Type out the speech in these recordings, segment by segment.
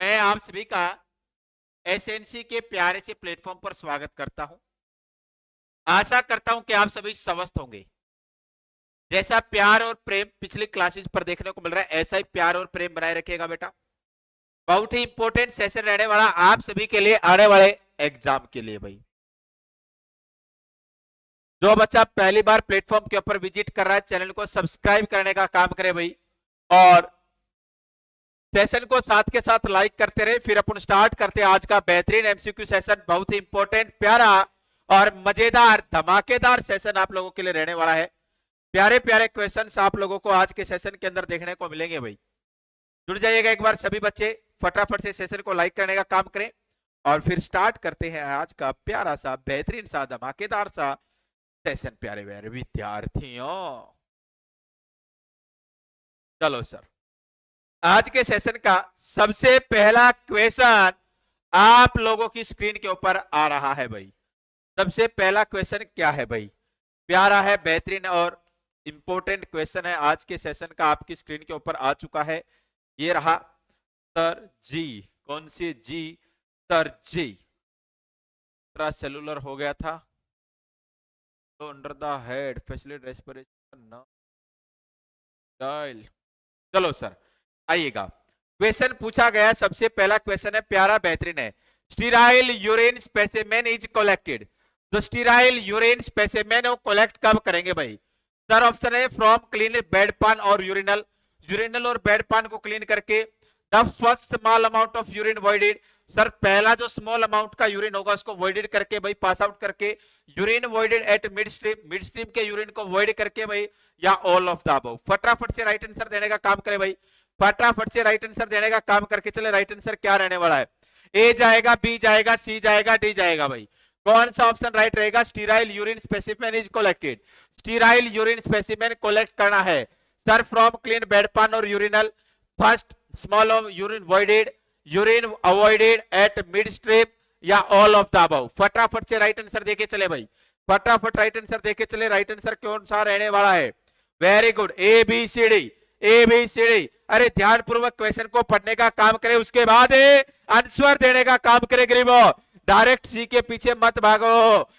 मैं आप सभी का एसएनसी के प्यारे से प्लेटफॉर्म पर स्वागत करता हूं। आशा करता हूं कि आप सभी स्वस्थ होंगे। जैसा प्यार और प्रेम पिछली क्लासेस पर देखने को मिल रहा है, ऐसा ही प्यार और प्रेम बनाए रखिएगा बेटा। बहुत ही इंपॉर्टेंट सेशन रहने वाला आप सभी के लिए आने वाले एग्जाम के लिए भाई। जो बच्चा पहली बार प्लेटफॉर्म के ऊपर विजिट कर रहा है, चैनल को सब्सक्राइब करने का काम करे भाई, और सेशन को साथ के साथ लाइक करते रहे। फिर अपन स्टार्ट करते हैं आज का बेहतरीन एमसीक्यू सेशन। बहुत ही इंपॉर्टेंट, प्यारा और मजेदार धमाकेदार सेशन आप लोगों के लिए रहने वाला है। प्यारे प्यारे क्वेश्चंस आप लोगों को आज के सेशन के अंदर देखने को मिलेंगे भाई। जुड़ जाइएगा एक बार सभी बच्चे, फटाफट से सेशन को लाइक करने का काम करें और फिर स्टार्ट करते हैं आज का प्यारा सा बेहतरीन सा धमाकेदार सा सेशन। प्यारे प्यारे विद्यार्थियों, चलो सर, आज के सेशन का सबसे पहला क्वेश्चन आप लोगों की स्क्रीन के ऊपर आ रहा है भाई। सबसे पहला क्वेश्चन क्या है भाई? प्यारा है, बेहतरीन और इंपॉर्टेंट क्वेश्चन है आज के सेशन का, आपकी स्क्रीन के ऊपर आ चुका है। ये रहा सर जी। कौन सी जी? सर जी। सेलुलर हो गया था तो under the head facility respiration dial. चलो सर आइएगा, क्वेश्चन पूछा गया। सबसे पहला क्वेश्चन है, प्यारा बेहतरीन है। Sterile urine specimen is collected. जो स्टीराइल यूरिन स्पेसिमेन है वो कलेक्ट कब करेंगे भाई? सर ऑप्शन है फ्रॉम क्लीन बेड पान और यूरिनल। यूरिनल और बेड पान को क्लीन करके। The first small amount of urine voided. Sir पहला जो स्मॉल अमाउंट का यूरिन होगा उसको वॉइडेड करके भाई, पास आउट करके। Urine voided at mid stream, mid stream के यूरिन को वॉइड करके भाई, या ऑल ऑफ द अबव। फटाफट से राइट आंसर देने का काम करे भाई, फटाफट से राइट आंसर देने का काम करके चले। राइट आंसर क्या रहने वाला है? ए जाएगा, बी जाएगा, सी जाएगा, डी जाएगा भाई। कौन सा ऑप्शन राइट रहेगा? Sterile urine specimen is collected. Sterile urine specimen collect करना है सर फ्रॉम क्लीन बेडपान और urinal. First small of urine voided, urine avoided at mid stream, या ऑल ऑफ द अबव। फटाफट से राइट आंसर देके चले भाई, फटाफट राइट आंसर देके चले। राइट आंसर कौन सा रहने वाला है? Very good, A B C D, A B C D. अरे ध्यान पूर्वक क्वेश्चन को पढ़ने का काम करे, उसके बाद आंसर देने का काम करे गरीबो। डायरेक्ट सी के पीछे मत भागो।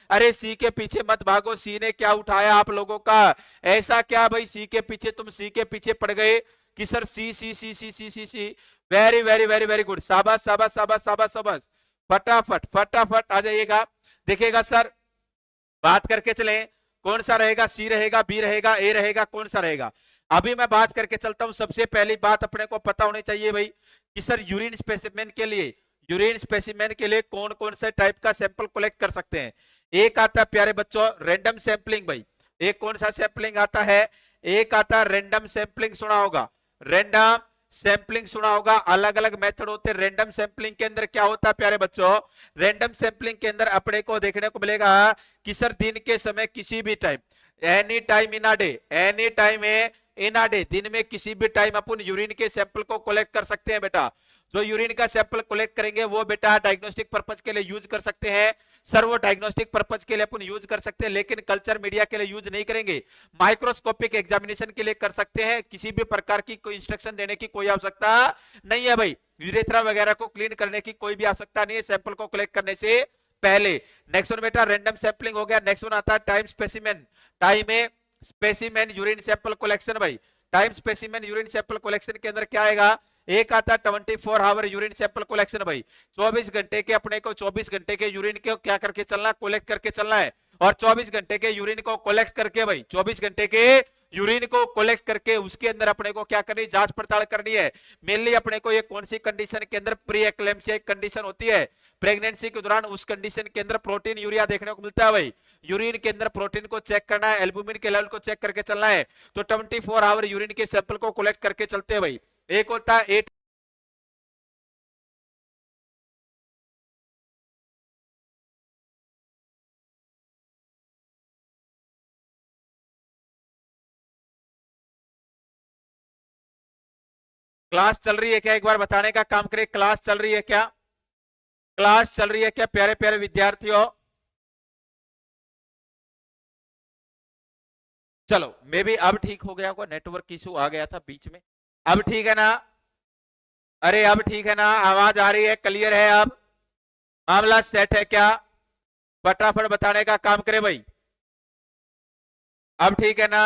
अरे सी के पीछे मत भागो, सी ने क्या उठाया आप लोगों का? ऐसा क्या भाई सी के पीछे, तुम सी के पीछे पड़ गए कि sir C C C C C C C. Very very very very good, शाबाश शाबाश शाबाश शाबाश शाबाश। फटाफट फटाफट आ जाइएगा। देखिएगा सर, बात करके चले, कौन सा रहेगा? सी रहेगा, बी रहेगा, ए रहेगा, कौन सा रहेगा? अभी मैं बात करके चलता हूं। सबसे पहली बात अपने को पता होनी चाहिए भाई कि सर यूरिन स्पेसिमेन के लिए, यूरिन स्पेसिमेन के लिए कौन कौन से टाइप का सैंपल कलेक्ट कर सकते हैं। एक आता है प्यारे बच्चों रैंडम सैंपलिंग भाई। एक कौन सा सैंपलिंग आता है? एक आता है रैंडम सैंपलिंग, सुना होगा। रैंडम सैंपलिंग सुना होगा। अलग अलग मेथड होते हैं रैंडम सैंपलिंग के अंदर। क्या होता है प्यारे बच्चों? रैंडम सैंपलिंग के अंदर अपने को देखने को मिलेगा कि सर दिन के समय किसी भी time, any time in a day, any time in a day, दिन में किसी भी टाइम अपन यूरिन के सैंपल को कलेक्ट कर सकते हैं बेटा। जो यूरिन का सैंपल कलेक्ट करेंगे वो बेटा डायग्नोस्टिक पर्पज के लिए यूज कर सकते हैं। सर वो डायग्नोस्टिक पर्पज के लिए अपन यूज कर सकते हैं, लेकिन कल्चर मीडिया के लिए यूज नहीं करेंगे। माइक्रोस्कोपिक एग्जामिनेशन के लिए कर सकते हैं। किसी भी प्रकार की कोई इंस्ट्रक्शन देने की कोई आवश्यकता नहीं है भाई। यूरेथ्रा वगैरह को क्लीन करने की कोई भी आवश्यकता नहीं है सैंपल को कलेक्ट करने से पहले। नेक्स्ट वन बेटा रैंडम सैंपलिंग हो गया। नेक्स्ट वन आता है time specimen. Time specimen urine sample collection भाई। Time specimen urine sample collection के अंदर क्या आएगा? एक आता 24 आवर यूरिन सैंपल कलेक्शन भाई। 24 घंटे के अपने को 24 घंटे के यूरिन को क्या करके चलना? कलेक्ट करके चलना है। और 24 घंटे के यूरिन को कलेक्ट करके भाई, 24 घंटे के यूरिन को कलेक्ट करके उसके अंदर अपने को क्या करनी? जांच पड़ताल करनी है। मेनली अपने को ये कौन सी कंडीशन के अंदर? प्री एक्लेम्पसिया एक कंडीशन होती है प्रेगनेंसी के दौरान। उस कंडीशन के अंदर प्रोटीन यूरिया देखने को मिलता है भाई। यूरिन के अंदर प्रोटीन को चेक करना है, एल्बुमिन के लेवल को चेक करके चलना है। तो 24 आवर यूरिन के सैंपल को कलेक्ट करके चलते हैं भाई। एक होता है 8 क्लास चल रही है क्या? एक बार बताने का काम करें, क्लास चल रही है क्या? क्लास चल रही है क्या प्यारे प्यारे विद्यार्थियों? चलो मे भी अब ठीक हो गया होगा, नेटवर्क इशू आ गया था बीच में। अब ठीक है ना? अरे अब ठीक है ना, आवाज आ रही है, क्लियर है, अब मामला सेट है क्या? फटाफट बताने का काम करे भाई। अब ठीक है ना?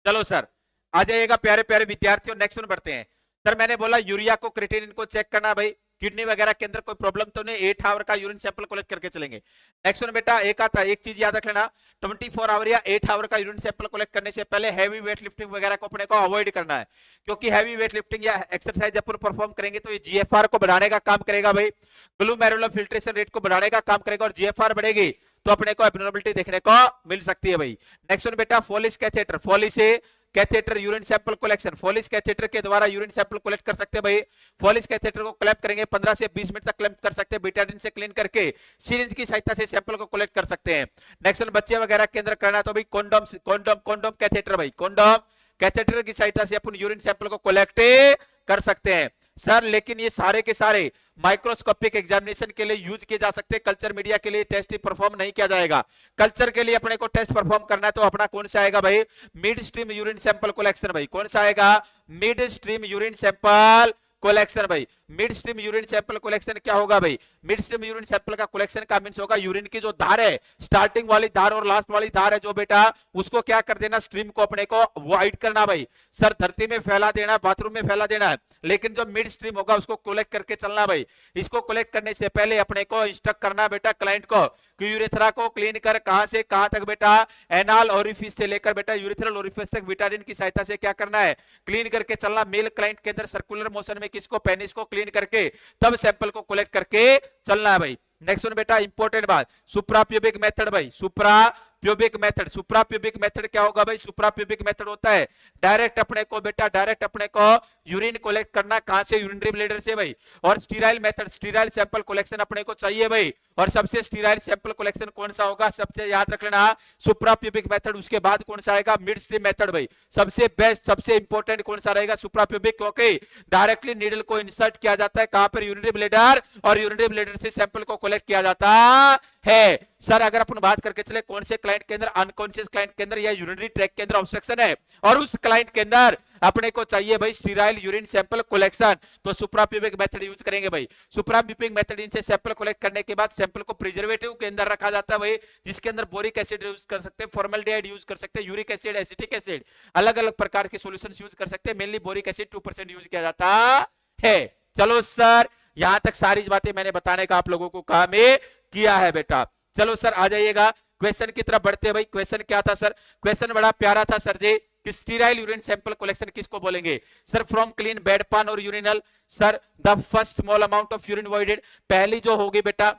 चलो सर, आ जाइएगा प्यारे प्यारे विद्यार्थियों, नेक्स्ट वन बढ़ते हैं। सर मैंने बोला यूरिया को क्रिएटिनिन को चेक करना भाई, किडनी वगैरह के अंदर कोई प्रॉब्लम तो नहीं, 8 आवर का यूरिन सैंपल कलेक्ट करके चलेंगे। नेक्स्ट वन बेटा, एक आता, एक चीज याद रख लेना, 24 आवर या 8 आवर का यूरिन सैंपल कलेक्ट करने से पहले हैवी वेट लिफ्टिंग वगैरह को अपने को अवॉइड करना है, क्योंकि हैवी वेट लिफ्टिंग या एक्सरसाइज अपन परफॉर्म करेंगे तो ये जीएफआर को बढ़ाने का काम करेगा भाई, ग्लूमेरुलर फिल्ट्रेशन रेट को बढ़ाने का काम करेगा, और जीएफआर बढ़ेगी तो अपने को एब्नॉर्मलिटी देखने को मिल सकती है भाई। नेक्स्ट वन बेटा, फोलिस कैथेटर, फोलिस से catheter urine sample collection, Foley's catheter के द्वारा यूरिन सैंपल कलेक्ट कर सकते हैं भाई। फोलिस कैथेटर को क्लैंप करेंगे, 15 से 20 मिनट तक क्लैंप कर सकते हैं, बीटाडिन से क्लीन करके सिरिंज की सहायता से सैंपल को कलेक्ट कर सकते हैं। नेक्स्ट बच्चे वगैरह के अंदर करना तो भाई कॉन्डोम, कॉन्डोम कॉन्डोम कैथेटर भाई, कॉन्डोम कैथेटर की सहायता से अपन यूरिन सैंपल को कलेक्ट कर सकते हैं सर। लेकिन ये सारे के सारे माइक्रोस्कोपिक एग्जामिनेशन के लिए यूज किए जा सकते हैं, कल्चर मीडिया के लिए टेस्ट परफॉर्म नहीं किया जाएगा। कल्चर के लिए अपने को टेस्ट परफॉर्म करना है तो अपना कौन सा आएगा भाई, mid stream urine sample collection भाई, कौन सा आएगा, mid stream urine sample collection भाई। Mid stream urine sample collection क्या होगा भाई, मिड स्ट्रीम यूरिन सैंपल का कलेक्शन का मींस होगा यूरिन की जो धार है, स्टार्टिंग वाली धार और लास्ट वाली धार है जो बेटा, उसको क्या कर देना, स्ट्रीम को अपने को वाइड करना भाई सर, धरती में फैला देना, बाथरूम में फैला देना है, लेकिन जो मिड स्ट्रीम होगा उसको कलेक्ट करके चलना भाई। इसको कलेक्ट करने से पहले अपने को इंस्ट्रक्ट करना बेटा क्लाइंट को कि यूरेथ्रा को क्लीन कर, कहां से कहां तक बेटा, एनाल ओरिफिस से लेकर बेटा यूरेथ्रल ओरिफिस तक विटाडिन की सहायता से क्या करना है, क्लीन करके चलना। मेल क्लाइंट के अंदर सर्कुलर मोशन में किसको, पेनिस को क्लीन करके तब सैंपल को कलेक्ट करके चलना है भाई। नेक्स्ट वन बेटा, इंपॉर्टेंट बात, सुप्राप्यूबिक मेथड भाई, सुप्राप्यूबिक मेथड, सुप्राप्यूबिक मेथड क्या होगा भाई, सुप्राप्यूबिक मेथड होता है डायरेक्ट अपने को बेटा, डायरेक्ट अपने को यूरिन कलेक्ट करना, कहां से, यूरिनरी ब्लैडर से भाई। और sterile method, sterile sample collection अपने को चाहिए भाई, और सबसे स्टीराइल सैंपल कलेक्शन कौन सा होगा, सबसे याद रख लेना सुप्राप्यूबिक मेथड, उसके बाद कौन सा आएगा, मिड स्ट्रीम मेथड भाई। सबसे बेस्ट, सबसे इंपॉर्टेंट कौन सा रहेगा, सुप्राप्यूबिक, क्योंकि डायरेक्टली नीडल को इंसर्ट किया जाता है कहां पर, यूरिनरी ब्लैडर, और यूरिनरी ब्लैडर से सैंपल को कलेक्ट किया जाता है सर। अगर अपन बात करके चले कौन से क्लाइंट के अंदर, अनकॉन्शियस क्लाइंट के अंदर या यूरिनरी ट्रैक के अंदर ऑब्स्ट्रक्शन है और उस क्लाइंट के अंदर अपने को चाहिए भाई स्टीराइल यूरिन सैंपल कलेक्शन, तो सुप्राप्यूबिक मेथड यूज करेंगे भाई। सुप्राप्यूबिक मेथड इनसे सैंपल कलेक्ट करने के बाद सैंपल को प्रिजर्वेटिव के अंदर रखा जाता है भाई, जिसके अंदर बोरिक एसिड यूज कर सकते हैं, फॉर्मल्डिहाइड यूज कर सकते हैं, यूरिक एसिड, एसिटिक एसिड, अलग अलग प्रकार के सॉल्यूशंस यूज कर सकते हैं। मेनली बोरिक एसिड 2% यूज किया जाता है। चलो सर, यहां तक सारी बातें मैंने बताने का आप लोगों को काम किया है बेटा। चलो सर आ जाइएगा क्वेश्चन की तरफ बढ़ते हैं भाई। क्वेश्चन क्या था सर, क्वेश्चन बड़ा प्यारा था सर जी, कि स्टीराइल यूरिन सैंपल कलेक्शन किसको बोलेंगे सर, फ्रॉम क्लीन बेड पान और urinal, sir the first small amount of urine voided, पहली जो होगी बेटा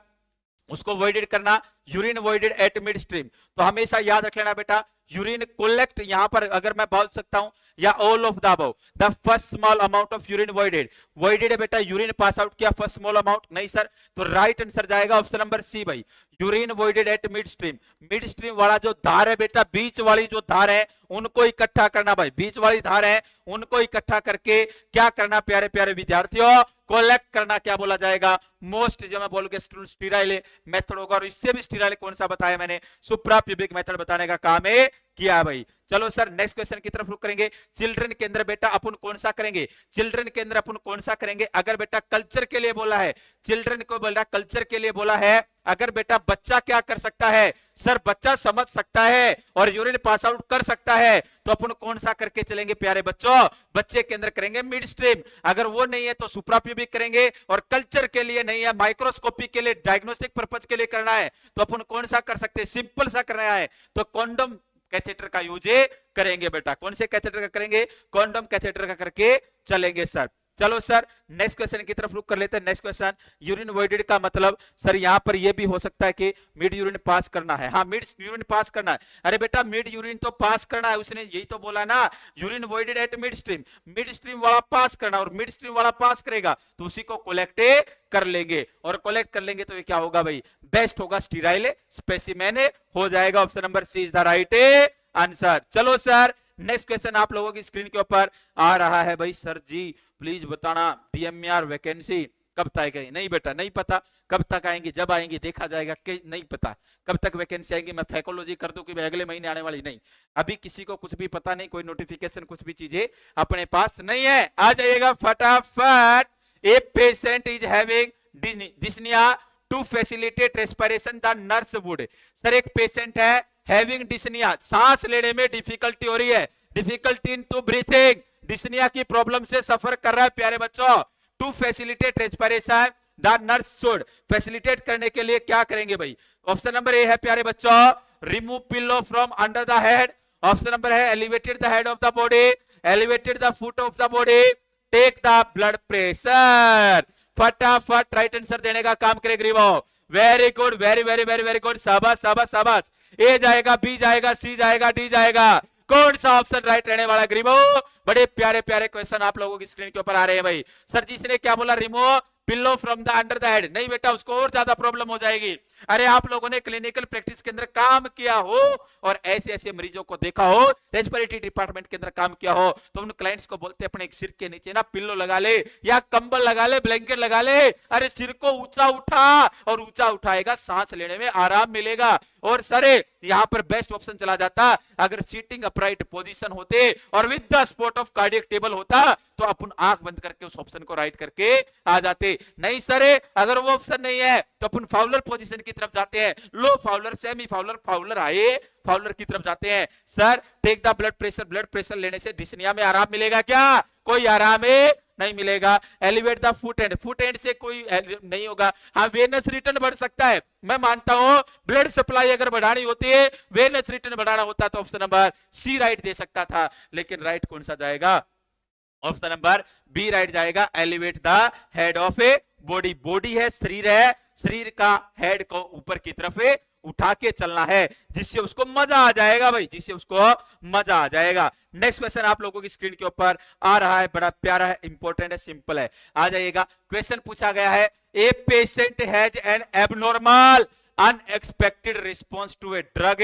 उसको वॉइडेड करना, urine voided at mid stream. तो हमेशा याद रख लेना बेटा, यूरिन कलेक्ट, यहां पर अगर मैं बोल सकता हूं या all of the above, the first small amount of urine voided, voided है बेटा, यूरिन पास आउट किया, फर्स्ट स्मॉल अमाउंट नहीं सर, तो राइट आंसर जाएगा ऑप्शन नंबर सी भाई, urine voided at mid stream. Mid stream वाला जो धार है बेटा, बीच वाली जो धार है उनको इकट्ठा करना भाई, बीच वाली धार है उनको इकट्ठा करके क्या करना प्यारे प्यारे विद्यार्थियों, कलेक्ट करना, क्या बोला जाएगा, मोस्ट जो मैं बोलूंगा स्टीराइल मेथड होगा। और इससे भी स्टीराइल कौन सा बताया मैंने, सुप्राप्यूबिक मेथड बताने का काम है किया भाई। चलो सर नेक्स्ट क्वेश्चन की तरफ रुक करेंगे। चिल्ड्रन के अंदर बेटा अपन कौन सा करेंगे, चिल्ड्रन के अंदर अपन कौन सा करेंगे, अगर बेटा कल्चर के लिए बोला है, चिल्ड्रन को बोला कल्चर के लिए बोला है, अगर बेटा बच्चा क्या कर सकता है सर, बच्चा समझ सकता है और यूरिन पास आउट कर सकता है, तो अपन कौन सा करके चलेंगे प्यारे बच्चों, बच्चे के अंदर करेंगे मिड स्ट्रीम। अगर वो नहीं है तो सुप्राप्यूबिक करेंगे, और कल्चर के लिए नहीं है, माइक्रोस्कोपी के लिए, डायग्नोस्टिक पर्पज के लिए करना है, तो अपन कौन सा कर सकते हैं, सिंपल सा करना है तो कॉन्डोम कैथेटर का यूज करेंगे बेटा। कौन से कैथेटर का करेंगे, कॉन्डोम कैथेटर का करके चलेंगे सर। चलो सर नेक्स्ट क्वेश्चन की तरफ रुक कर लेते हैं। नेक्स्ट क्वेश्चन, यूरिन वॉइडेड का मतलब सर यहां पर यह भी हो सकता है कि मिड यूरिन पास करना है, हाँ मिड यूरिन पास करना है। अरे बेटा मिड यूरिन तो पास करना है, उसने यही तो बोला ना, urine voided at mid stream वाला पास करना, और मिड स्ट्रीम वाला पास करेगा तो उसी को कलेक्ट कर लेंगे, और कलेक्ट कर लेंगे तो ये क्या होगा भाई, बेस्ट होगा, स्टीराइल स्पेसिमेन हो जाएगा। Option number C is the right answer. चलो सर नेक्स्ट क्वेश्चन आप लोगों की स्क्रीन के ऊपर आ रहा है भाई। सर जी प्लीज बताना, डीएमईआर वैकेंसी कब तक आएगा? नहीं बेटा नहीं पता। कब तक आएंगे? जब आएंगे देखा जाएगा। कि नहीं पता कब तक वैकेंसी आएंगी। मैं फैकोलॉजी कर दूं कि मैं अगले महीने आने वाली? नहीं, अभी किसी को कुछ भी पता नहीं, कोई नोटिफिकेशन कुछ भी चीजें अपने पास नहीं है। आ जाइएगा फटाफट। A patient is having dyspnea to facilitate respiration the nurse would. Sir एक पेशेंट है हैविंग डिस्निया, सांस लेने में डिफिकल्टी हो रही है, difficulty in to breathing, dyspnea की प्रॉब्लम से सफर कर रहा है प्यारे बच्चों। To facilitate respiration the nurse should, facilitate करने के लिए क्या करेंगे भाई? ऑप्शन नंबर ए है प्यारे बच्चों, remove pillow from under the head. Option number है elevated the head of the body, elevated the foot of the body, take the blood pressure. फटाफट राइट आंसर देने का काम करें ग्रीवो। Very good, very very very very good, शाबाश शाबाश शाबाश। ए जाएगा, बी जाएगा, सी जाएगा, डी जाएगा, कौन सा ऑप्शन राइट रहने वाला ग्रीवो? बड़े प्यारे प्यारे क्वेश्चन आप लोगों की स्क्रीन के ऊपर आ रहे हैं भाई। सर जी ने क्या बोला? Remove pillow from the under the head. नहीं बेटा, उसको और ज्यादा प्रॉब्लम हो जाएगी। अरे आप लोगों ने क्लिनिकल प्रैक्टिस के अंदर काम किया हो और ऐसे ऐसे मरीजों को देखा हो, रेस्पिरेटरी डिपार्टमेंट के अंदर काम किया हो, तो उन क्लाइंट्स को बोलते अपने एक सिर के नीचे ना पिल्लो लगा ले या कंबल लगा ले, ब्लैंकेट लगा ले। अरे सिर को ऊंचा उठा, और ऊंचा उठाएगा सांस लेने में आराम मिलेगा। और सरे यहां पर बेस्ट ऑप्शन चला जाता अगर सीटिंग अपराइट पोजीशन होते और with the support of cardiac table होता, तो अपन आंख बंद करके उस ऑप्शन को राइट करके आ जाते। नहीं सरे, अगर वो ऑप्शन नहीं है तो अपन फाउलर पोजीशन की तरफ जाते हैं। Low Fowler, semi Fowler, Fowler आए, फाउलर की तरफ जाते हैं। Sir take the blood pressure, blood pressure लेने से डिस्निया में आराम मिलेगा क्या? कोई आराम है नहीं मिलेगा। Elevate the foot and, foot and से कोई नहीं होगा। हाँ वेनस रिटर्न बढ़ सकता है, मैं मानता हूं ब्लड सप्लाई अगर बढ़ानी होती है, वेनस रिटर्न बढ़ाना होता तो ऑप्शन नंबर सी राइट दे सकता था, लेकिन राइट कौन सा जाएगा? ऑप्शन नंबर बी राइट जाएगा, elevate the head of a body. Body है, शरीर है, शरीर का हेड को ऊपर की तरफ उठा के चलना है, जिससे उसको मजा आ जाएगा भाई, जिससे उसको मजा आ जाएगा। नेक्स्ट क्वेश्चन आप लोगों की स्क्रीन के ऊपर आ रहा है, बड़ा प्यारा है, इंपॉर्टेंट है, सिंपल है। आ जाइएगा, क्वेश्चन पूछा गया है, a patient has an abnormal unexpected response to a drug,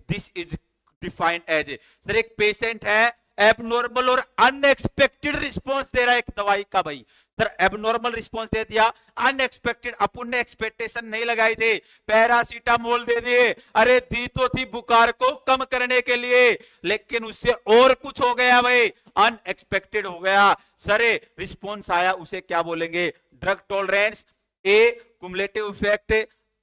this is defined as. Sir एक पेशेंट है एबनॉर्मल और अनएक्सपेक्टेड रिस्पॉन्स दे रहा है एक दवाई का भाई। सर एबनॉर्मल रिस्पॉन्स दे दिया, अनएक्सपेक्टेड अपन ने एक्सपेक्टेशन नहीं लगाई थी, पैरासीटामोल दे दिए, अरे दी तो थी बुखार को कम करने के लिए, लेकिन उससे और कुछ हो गया भाई, अनएक्सपेक्टेड हो गया। सर रिस्पॉन्स आया, उसे क्या बोलेंगे? ड्रग टॉलरेंस, ए कुमुलेटिव इफेक्ट,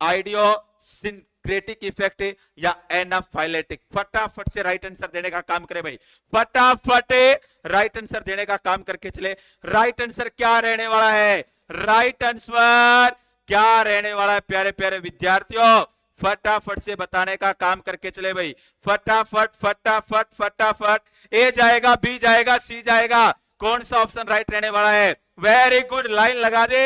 आइडियोसिंक्रेटिक इफेक्ट या एनाफाइलेटिक। फटाफट से राइट आंसर देने का काम करे भाई, फटाफट राइट आंसर देने का काम करके चले। राइट आंसर क्या रहने वाला है? राइट आंसर क्या रहने वाला है प्यारे प्यारे विद्यार्थियों? फटाफट से बताने का काम करके चले भाई, फटाफट फटाफट फटाफट। ए जाएगा, बी जाएगा, सी जाएगा, कौन सा ऑप्शन राइट रहने वाला है? वेरी गुड, लाइन लगा दे,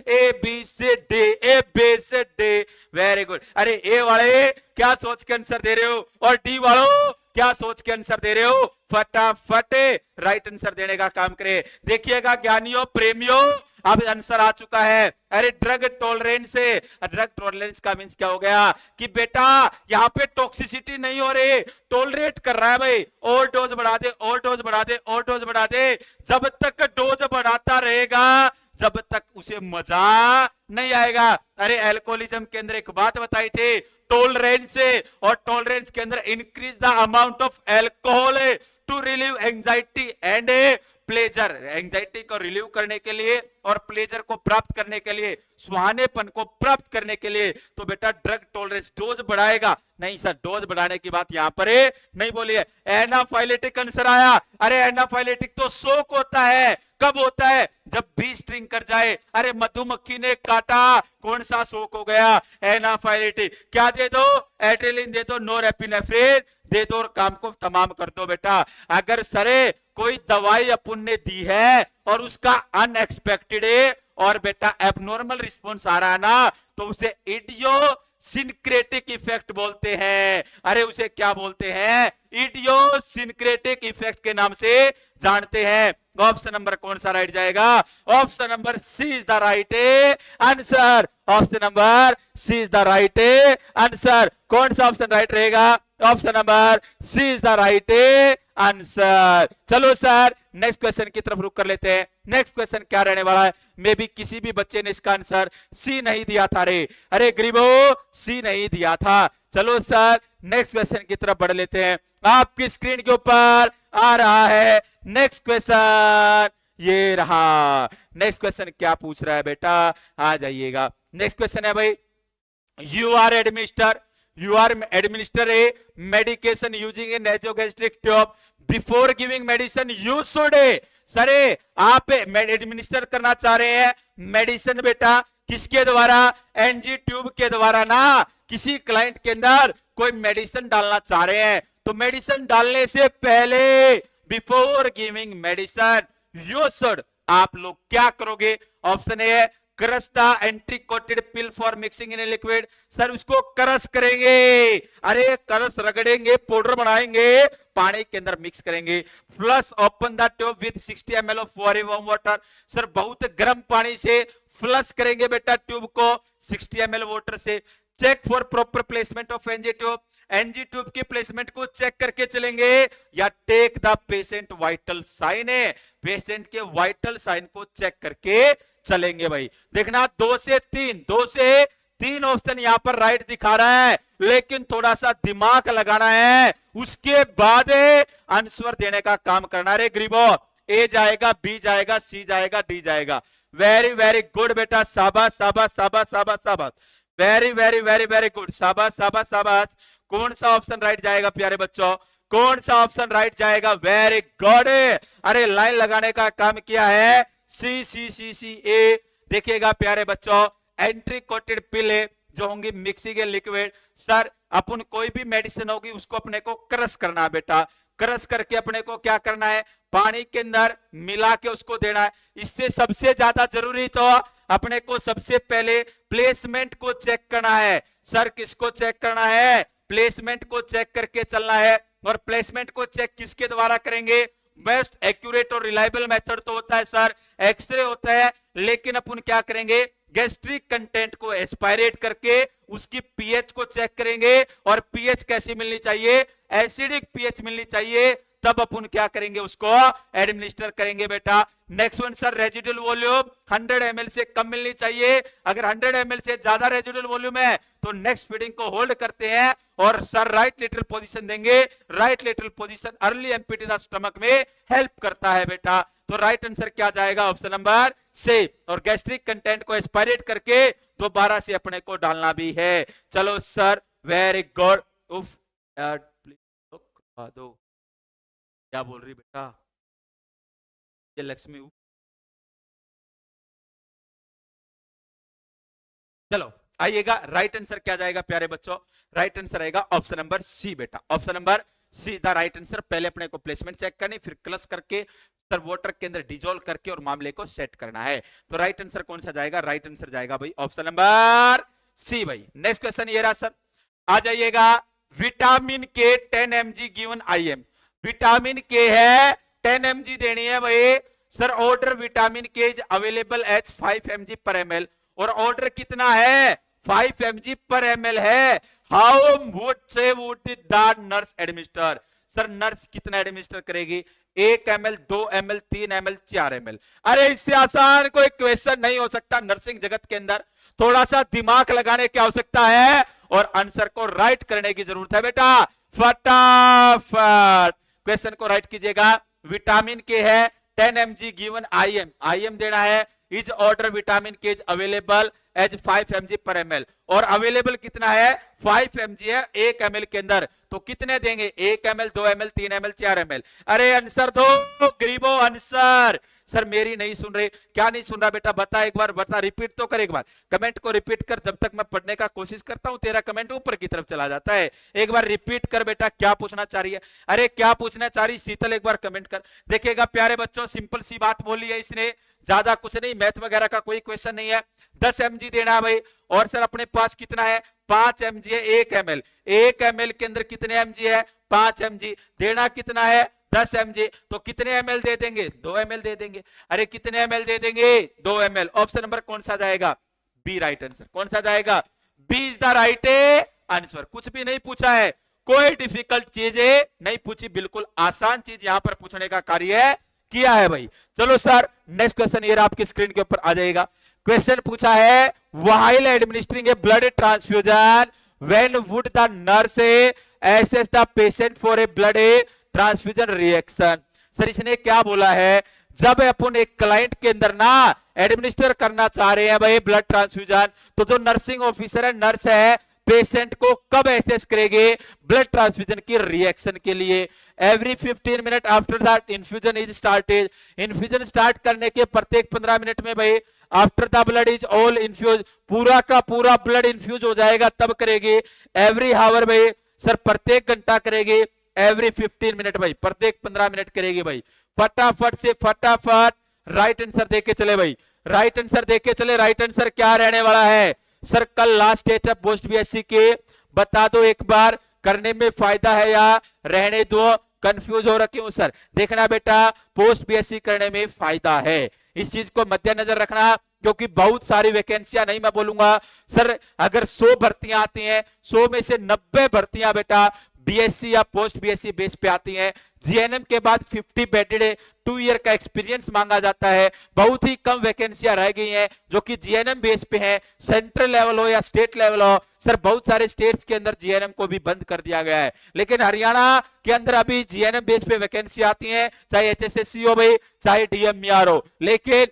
ए बी से डी, ए बी से डी, वेरी गुड। अरे ए वाले क्या सोच के आंसर दे रहे हो, और डी वालों क्या सोच के आंसर दे रहे हो? फटाफट राइट आंसर देने का काम करे। देखिएगा ज्ञानियों प्रेमियों, अब आंसर आ चुका है। अरे ड्रग टॉलरेंस से, ड्रग टॉलरेंस का मींस क्या हो गया कि बेटा यहां पे टॉक्सिसिटी नहीं हो रही, टॉलरेट कर रहा है भाई, और डोज बढ़ा दे, और डोज बढ़ा दे, और डोज बढ़ा दे। जब तक डोज बढ़ाता रहेगा जब तक उसे मजा नहीं आएगा। अरे एल्कोहलिज्म के अंदर एक बात बताई थी, टॉलरेंस से, और टॉलरेंस के अंदर increase the amount of alcohol to relieve anxiety and pleasure. Anxiety को रिलीव करने के लिए और प्लेजर को प्राप्त करने के लिए, सुहानेपन को प्राप्त करने के लिए, तो बेटा ड्रग टॉलरेंस डोज बढ़ाएगा। नहीं सर, डोज बढ़ाने की बात यहां पर नहीं बोली है। एनाफाइलेटिक आंसर आया। अरे एनाफाइलेटिक तो शोक होता है, कब होता है? जब बी स्ट्रिंग कर जाए। अरे मधुमक्खी ने काटा, कौन सा शोक हो गया? एनाफाइलेटिक। क्या दे दो? एड्रेलिन दे दो, नॉरएपिनेफ्रिन दे दो, और काम को तमाम कर दो बेटा। अगर सरे कोई दवाई अपन ने दी है और उसका अनएक्सपेक्टेड और बेटा एबनॉर्मल रिस्पॉन्स आ रहा है ना, तो उसे इडियोसिंक्रेटिक इफेक्ट बोलते हैं। अरे उसे क्या बोलते हैं? इडियोसिंक्रेटिक इफेक्ट के नाम से जानते हैं। ऑप्शन नंबर कौन सा राइट जाएगा? Option number C is the right answer. Option number C is the right answer. कौन सा ऑप्शन राइट रहेगा? Option number C is the right answer. चलो सर नेक्स्ट क्वेश्चन की तरफ रुक कर लेते हैं। नेक्स्ट क्वेश्चन क्या रहने वाला है? मे भी किसी भी बच्चे ने इसका आंसर सी नहीं दिया था रे। अरे गरीबो सी नहीं दिया था। चलो सर नेक्स्ट क्वेश्चन की तरफ बढ़ लेते हैं। आपकी स्क्रीन के ऊपर आ रहा है नेक्स्ट क्वेश्चन, ये रहा। नेक्स्ट क्वेश्चन क्या पूछ रहा है बेटा? आ जाइएगा। नेक्स्ट क्वेश्चन है भाई, you are administer a medication using a nasogastric tube before giving medicine you should सरे आप एडमिनिस्टर करना चाह रहे हैं मेडिसिन बेटा किसके द्वारा? एनजी ट्यूब के द्वारा ना। किसी क्लाइंट के अंदर कोई मेडिसिन डालना चाह रहे हैं तो मेडिसिन डालने से पहले before giving medicine you should आप लोग क्या करोगे? ऑप्शन ए है crush the entry coated pill for mixing in liquid. Sir उसको क्रश करेंगे, अरे क्रश रगड़ेंगे, पाउडर बनाएंगे, पानी के अंदर मिक्स करेंगे। Plus open the tube with 60 ml of warm water. Sir बहुत गर्म पानी से फ्लश करेंगे बेटा ट्यूब को 60 ml वाटर से। Check for proper placement of NG tube, NG tube की प्लेसमेंट को चेक करके चलेंगे या take the patient vital sign है, पेशेंट के वाइटल साइन को चेक करके चलेंगे भाई। देखना 2 से 3 ऑप्शन यहां पर राइट दिखा रहा है, लेकिन थोड़ा सा दिमाग लगाना है, उसके बाद आंसर देने का काम करना रे गरीबो। ए जाएगा, बी जाएगा, सी जाएगा, डी जाएगा। वेरी वेरी गुड बेटा, शाबाश शाबाश शाबाश शाबाश शाबाश, very very very very good, शाबाश शाबाश शाबाश। कौन सा ऑप्शन राइट जाएगा प्यारे बच्चों? कौन सा ऑप्शन राइट जाएगा? Very good. अरे लाइन लगाने का काम किया है सी सी सी सी ए। देखिएगा प्यारे बच्चों, एंट्री कोटेड पिल जो होंगी मिक्सिंग लिक्विड। सर अपन कोई भी मेडिसिन होगी उसको अपने को क्रश करना है बेटा। क्रश करके अपने को क्या करना है? पानी के अंदर मिला के उसको देना है। इससे सबसे ज्यादा जरूरी तो अपने को सबसे पहले प्लेसमेंट को चेक करना है। सर किसको चेक करना है? प्लेसमेंट को चेक करके चलना है। और प्लेसमेंट को चेक किसके द्वारा करेंगे? बेस्ट एक्यूरेट और रिलायबल मेथड तो होता है सर एक्सरे होता है, लेकिन अपन क्या करेंगे? गैस्ट्रिक कंटेंट को एस्पायरेट करके उसकी पीएच को चेक करेंगे। और पीएच कैसी मिलनी चाहिए? एसिडिक पीएच मिलनी चाहिए, तब अपन क्या करेंगे? उसको एडमिनिस्टर करेंगे बेटा। Next one sir, residual volume 100 ml से कम मिलनी चाहिए। अगर 100 ml से ज्यादा रेजिडुअल वॉल्यूम है तो नेक्स्ट फीडिंग को होल्ड करते हैं और सर राइट लेटरल पोजीशन देंगे। Right lateral position early empty the stomach में हेल्प करता है बेटा। तो राइट आंसर क्या जाएगा? Option number C. और गैस्ट्रिक कंटेंट को एस्पायरेट करके दोबारा से अपने को डालना भी है। चलो सर वेरी गुड। उफ यार प्लीज दो, क्या बोल रही बेटा? ये लक्ष्मी। चलो आइएगा, राइट आंसर क्या जाएगा प्यारे बच्चों? राइट आंसर आएगा ऑप्शन नंबर सी बेटा। Option number see the right answer. पहले अपने को प्लेसमेंट चेक करनी, फिर क्लच करके सर वाटर के अंदर डिजोल्व करके और मामले को सेट करना है। तो राइट आंसर कौन सा जाएगा? राइट आंसर जाएगा भाई ऑप्शन नंबर सी भाई। नेक्स्ट क्वेश्चन ये रहा सर, आ जाइएगा। विटामिन के 10 mg गिवन IM। विटामिन के है 10 mg देनी है भाई। सर ऑर्डर विटामिन के इज अवेलेबल एज 5 mg पर ml और ऑर्डर कितना है? 5 mg पर ml है। How would the nurse administer? Sir nurse कितना एडमिनिस्टर करेगी? 1 ml, 2 ml, 3 ml, 4 ml। अरे इससे आसान कोई क्वेश्चन नहीं हो सकता नर्सिंग जगत के अंदर। थोड़ा सा दिमाग लगाने की आवश्यकता है और आंसर को राइट करने की जरूरत है बेटा। फटाफट क्वेश्चन को राइट कीजिएगा। विटामिन के है 10 mg गिवन IM देना है। इज ऑर्डर विटामिन के इज अवेलेबल एज 5 mg पर ml और अवेलेबल कितना है? 5 mg है 1 ml के अंदर। तो कितने देंगे? 1 ml, 2 ml, 3 ml, 4 ml। अरे आंसर दो गरीबो आंसर। सर मेरी नहीं सुन रहे, क्या नहीं सुन रहा बेटा? बता एक बार, बता, रिपीट तो कर एक बार। कमेंट को रिपीट कर, जब तक मैं पढ़ने का कोशिश करता हूं तेरा कमेंट ऊपर की तरफ चला जाता है। एक बार रिपीट कर बेटा, क्या पूछना चाह रही है? अरे क्या पूछना चाह रही शीतल? एक बार कमेंट कर। देखिएगा प्यारे बच्चों, सिंपल सी बात बोली है इसने, ज्यादा कुछ नहीं, मैथ वगैरह का कोई क्वेश्चन नहीं है। 10 mg देना है भाई और सर अपने पास कितना है? 5 mg है 1 ml। 1 ml के अंदर कितने mg है? 5 mg। देना कितना है? 10 mg। तो कितने ml दे देंगे? 2 ml दे देंगे। अरे कितने ml दे देंगे? 2 ml। ऑप्शन नंबर कौन सा जाएगा? B right answer. कौन सा जाएगा? B is the right answer. कुछ भी नहीं पूछा है, कोई डिफिकल्ट चीज नहीं पूछी, बिल्कुल आसान चीज यहां पर पूछने का कार्य किया है भाई। चलो सर नेक्स्ट क्वेश्चन ये आपकी स्क्रीन के ऊपर आ जाएगा। क्वेश्चन पूछा है while administering A blood transfusion when would the nurse assess the patient for a blood transfusion reaction. Sir इसने क्या बोला है, जब अपन एक क्लाइंट के अंदर ना एडमिनिस्टर करना चाह रहे हैं भाई ब्लड ट्रांसफ्यूजन, तो जो नर्सिंग ऑफिसर है, नर्स है, पेशेंट को कब एसेस करेंगे ब्लड ट्रांसफ्यूजन की रिएक्शन के लिए। Every 15 minute after that infusion is started. Infusion start करने के प्रत्येक 15 मिनट में भाई after the blood is all infuse, पूरा का पूरा ब्लड इन्फ्यूज हो जाएगा तब करेगी। एवरी हावर भाई सर प्रत्येक घंटा करेगी। एवरी 15 मिनट भाई प्रत्येक 15 मिनट करेगी भाई। फटाफट से फटाफट राइट आंसर देके चले भाई, राइट आंसर देके चले। राइट आंसर क्या रहने वाला है सर, कल लास्ट डेट है पोस्ट बीएससी के, बता दो एक बार, करने में फायदा है या रहने दो, कंफ्यूज हो रखी हूं सर। देखना बेटा पोस्ट बीएससी करने में फायदा है, इस चीज को मद्देनजर रखना, क्योंकि बहुत सारी वैकेंसियां नहीं मैं बोलूंगा सर, अगर 100 भर्तियां आती हैं 100 में से 90 भर्तियां बेटा बीएससी या पोस्ट बीएससी बेस पे आती हैं। जीएनएम के बाद 50 बेडेड 2 ईयर का एक्सपीरियंस मांगा जाता है। बहुत ही कम वैकेंसियां रह गई हैं जो कि जीएनएम बेस पे हैं, सेंट्रल लेवल हो या स्टेट लेवल हो सर, बहुत सारे स्टेट्स के अंदर जीएनएम को भी बंद कर दिया गया है। लेकिन हरियाणा के अंदर अभी जीएनएम बेस पे वैकेंसी आती है, चाहे एचएसएससी हो भाई चाहे डीएमईआर हो, लेकिन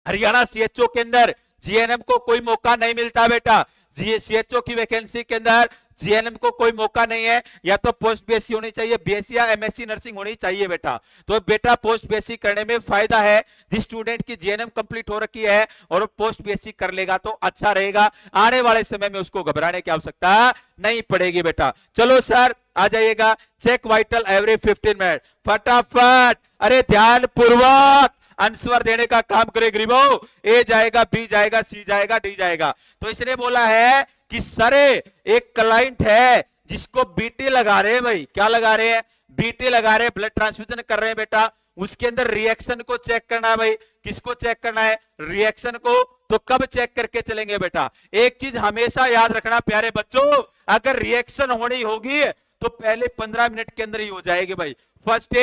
हरियाणा सीएचओ के अंदर जीएनएम को कोई मौका नहीं मिलता बेटा। सीएचओ की वैकेंसी के अंदर जीएनएम को कोई मौका नहीं है, या तो पोस्ट बीएससी होनी चाहिए, बीएससी या एमएससी नर्सिंग होनी चाहिए बेटा। तो बेटा पोस्ट बीएससी करने में फायदा है, जिस स्टूडेंट की जीएनएम कंप्लीट हो रखी है और वो पोस्ट बीएससी कर लेगा तो अच्छा रहेगा, आने वाले समय में उसको घबराने की आवश्यकता नहीं पड़ेगी बेटा। चलो सर आ जाइएगा, चेक वाइटल एवरी 15 मिनट, फटाफट, अरे ध्यान पूर्वक आंसर देने का काम करे गरीबो। ए जाएगा, बी जाएगा, सी जाएगा, डी जाएगा। तो इसने बोला है कि सर एक क्लाइंट है जिसको बीटी लगा रहे हैं भाई, क्या लगा रहे हैं, बीटी लगा रहे हैं, ब्लड ट्रांसफ्यूजन कर रहे हैं बेटा, उसके अंदर रिएक्शन को चेक करना है भाई। किसको चेक करना है, रिएक्शन को। तो कब चेक करके चलेंगे बेटा, एक चीज हमेशा याद रखना प्यारे बच्चों, अगर रिएक्शन होनी होगी तो पहले 15 मिनट के अंदर ही हो जाएगी भाई, फर्स्ट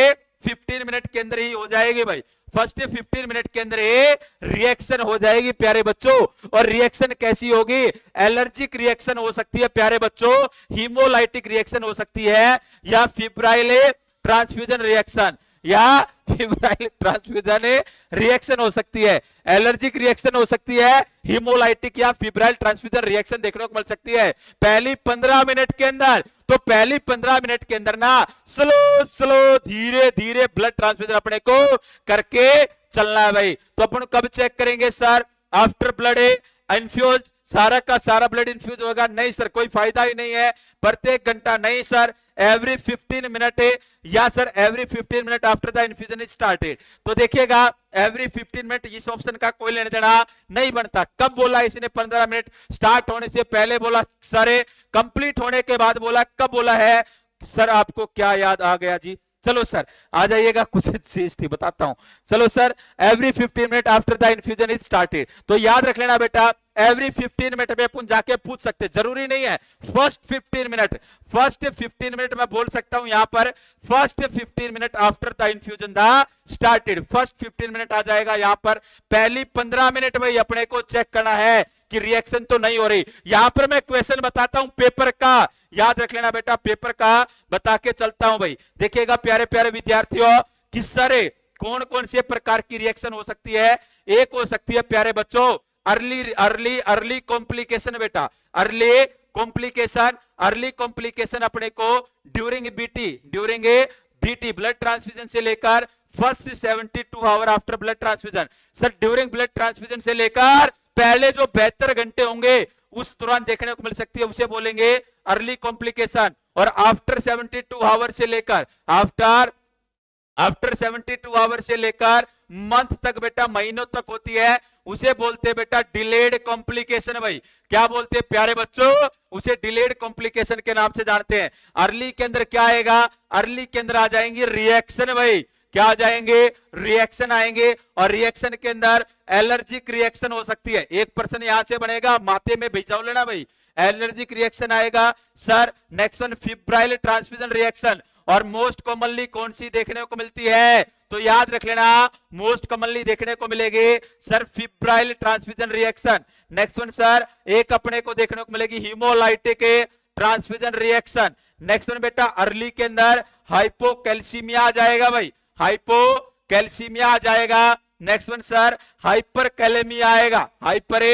15 मिनट के अंदर ही हो जाएगी भाई, फर्स्ट 15 मिनट के अंदर रिएक्शन हो जाएगी प्यारे बच्चों। और रिएक्शन कैसी होगी, एलर्जिक रिएक्शन हो सकती है प्यारे बच्चों, हीमोलाइटिक रिएक्शन हो सकती है, या फिब्राइल ट्रांसफ्यूजन रिएक्शन, या फिब्राइल ट्रांसफ्यूजन रिएक्शन हो सकती है, एलर्जिक रिएक्शन हो सकती है, हीमोलाइटिक या फिब्राइल ट्रांसफ्यूजन रिएक्शन देखने को मिल सकती है पहली 15 मिनट के अंदर। तो पहली 15 मिनट के अंदर ना स्लो स्लो धीरे धीरे ब्लड ट्रांसफ्यूजन अपने को करके चलना है भाई। तो अपन कब चेक करेंगे सर, आफ्टर ब्लड इन्फ्यूज, सारा का सारा ब्लड इन्फ्यूज होगा, नहीं सर कोई फायदा ही नहीं है, प्रत्येक घंटा नहीं सर, एवरी 15 मिनट या sir every 15 minute after the infusion is started. तो देखिएगा एवरी 15 मिनट इस ऑप्शन का कोई लेने देना नहीं बनता। कब बोला इसने, 15 मिनट स्टार्ट होने से पहले बोला सर, कंप्लीट होने के बाद बोला, कब बोला है सर, आपको क्या याद आ गया जी। चलो सर आ जाइएगा, कुछ चीज थी बताता हूं। चलो sir every 15 minute after the infusion is started, तो याद रख लेना बेटा एवरी 15 मिनट में अपन जाके पूछ सकते, जरूरी नहीं है फर्स्ट 15 मिनट, फर्स्ट 15 मिनट मैं बोल सकता हूं यहां पर first 15 minute after the infusion the started, first 15 minute आ जाएगा यहां पर। पहली 15 मिनट में अपने को चेक करना है कि रिएक्शन तो नहीं हो रही। यहां पर मैं क्वेश्चन बताता हूं पेपर का, याद रख लेना बेटा, पेपर का बता के चलता हूं भाई। देखिएगा प्यारे प्यारे विद्यार्थियों कि सर कौन कौन से प्रकार की रिएक्शन हो सकती है। एक हो सकती है प्यारे बच्चों अर्ली कॉम्प्लिकेशन बेटा, अर्ली कॉम्प्लिकेशन अपने को ड्यूरिंग बीटी ब्लड ट्रांसफ्यूजन से लेकर first 72 hour after blood transfusion. Sir during blood transfusion से लेकर पहले जो 72 घंटे होंगे उस दौरान देखने को मिल सकती है, उसे बोलेंगे अर्ली कॉम्प्लिकेशन। और आफ्टर 72 आवर से लेकर आफ्टर 72 आवर से लेकर मंथ तक बेटा, महीनों तक होती है, उसे बोलते हैं बेटा डिलेड कॉम्प्लिकेशन भाई। क्या बोलते हैं प्यारे बच्चों, उसे डिलेड कॉम्प्लिकेशन के नाम से जानते हैं। अर्ली के अंदर क्या आएगा, अर्ली के अंदर आ जाएंगे रिएक्शन भाई, क्या आ जाएंगे, रिएक्शन आएंगे। और रिएक्शन के अंदर एलर्जिक रिएक्शन हो सकती है। 1% यहां से बनेगा, माथे में भिजाओ लेना भाई, एलर्जिक रिएक्शन आएगा sir. Next one febrile transfusion reaction, और मोस्ट कॉमनली कौन सी देखने को मिलती है, तो याद रख लेना मोस्ट कॉमनली देखने को मिलेगी sir febrile transfusion reaction. Next one sir एक अपने को देखने को मिलेगी haemolytic transfusion reaction. Next one बेटा अर्ली के अंदर हाइपोकैल्सीमिया आ जाएगा भाई, हाइपोकैल्सीमिया आ जाएगा। Next one sir hyper kalaemia आएगा, हाइपर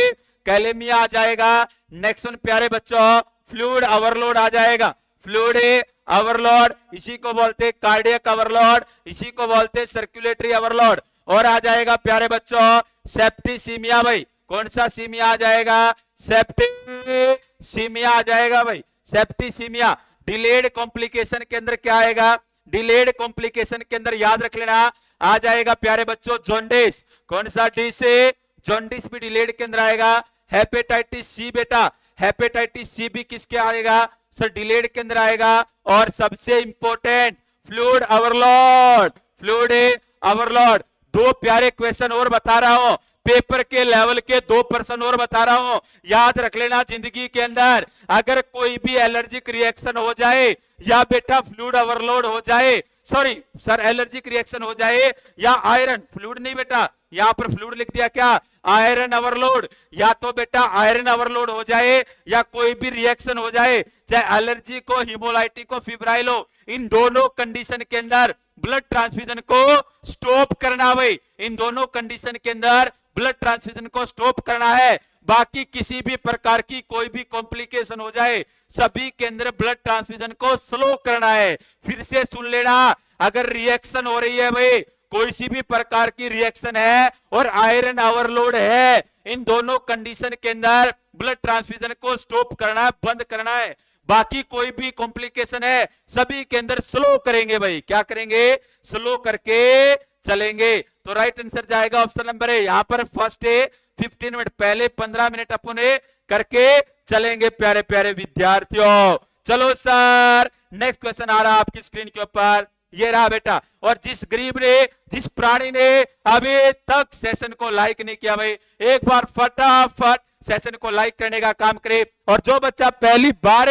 कैलेमिया आ जाएगा। नेक्स्ट वन प्यारे बच्चों फ्लूइड ओवरलोड आ जाएगा, फ्लूइड ओवरलोड, इसी को बोलते हैं कार्डियक ओवरलोड, इसी को बोलते हैं सर्कुलेटरी ओवरलोड। और आ जाएगा प्यारे बच्चों सेप्टिसीमिया भाई, कौन सा सीमिया आ जाएगा, सेप्टिसीमिया आ जाएगा भाई, सेप्टिसीमिया। डिलेड कॉम्प्लिकेशन के अंदर क्या आएगा, डिलेड कॉम्प्लिकेशन के अंदर याद रख लेना आ जाएगा प्यारे बच्चों जॉन्डिस, कौन सा डी से, जॉन्डिस भी डिलेड के अंदर आएगा। हेपेटाइटिस सी बेटा, हेपेटाइटिस सी भी किसके आएगा सर, डिलेड के अंदर आएगा। और सबसे important fluid overload, fluid overload. दो प्यारे क्वेश्चन और बता रहा हूं, पेपर के लेवल के 2% और बता रहा हूं, याद रख लेना। जिंदगी के अंदर अगर कोई भी एलर्जिक रिएक्शन हो जाए या बेटा फ्लूइड ओवरलोड हो जाए, सॉरी सर एलर्जिक रिएक्शन हो जाए या आयरन, फ्लूइड नहीं बेटा यहां पर फ्लूइड लिख दिया क्या, आयरन ओवरलोड, या तो बेटा आयरन ओवरलोड हो जाए या कोई भी रिएक्शन हो जाए, चाहे एलर्जी को, हीमोलाइटिक को, फिब्राइल हो, इन दोनों कंडीशन के अंदर ब्लड ट्रांसफ्यूजन को स्टॉप करना भाई, इन दोनों कंडीशन के अंदर ब्लड ट्रांसफ्यूजन को स्टॉप करना है। बाकी किसी भी प्रकार की कोई भी कॉम्प्लिकेशन हो जाए सभी के अंदर ब्लड ट्रांसफ्यूजन को स्लो करना है। फिर से सुन लेना, अगर रिएक्शन हो रही है भाई, कोई सी भी प्रकार की रिएक्शन है और आयरन ओवरलोड है, इन दोनों कंडीशन के अंदर ब्लड ट्रांसफ्यूजन को स्टॉप करना है, बंद करना है। बाकी कोई भी कॉम्प्लिकेशन है सभी के अंदर स्लो करेंगे भाई, क्या करेंगे, स्लो करके चलेंगे। तो राइट आंसर जाएगा ऑप्शन नंबर ए। यहां पर फर्स्ट है 15 मिनट पहले 15 मिनट अपने करके चलेंगे प्यारे प्यारे विद्यार्थियों। चलो सर नेक्स्ट क्वेश्चन आ रहा है आपकी स्क्रीन के ऊपर, ये रहा बेटा। और जिस गरीब ने, जिस प्राणी ने अभी तक सेशन को लाइक नहीं किया भाई, एक बार फटाफट सेशन को लाइक करने का काम करे। और जो बच्चा पहली बार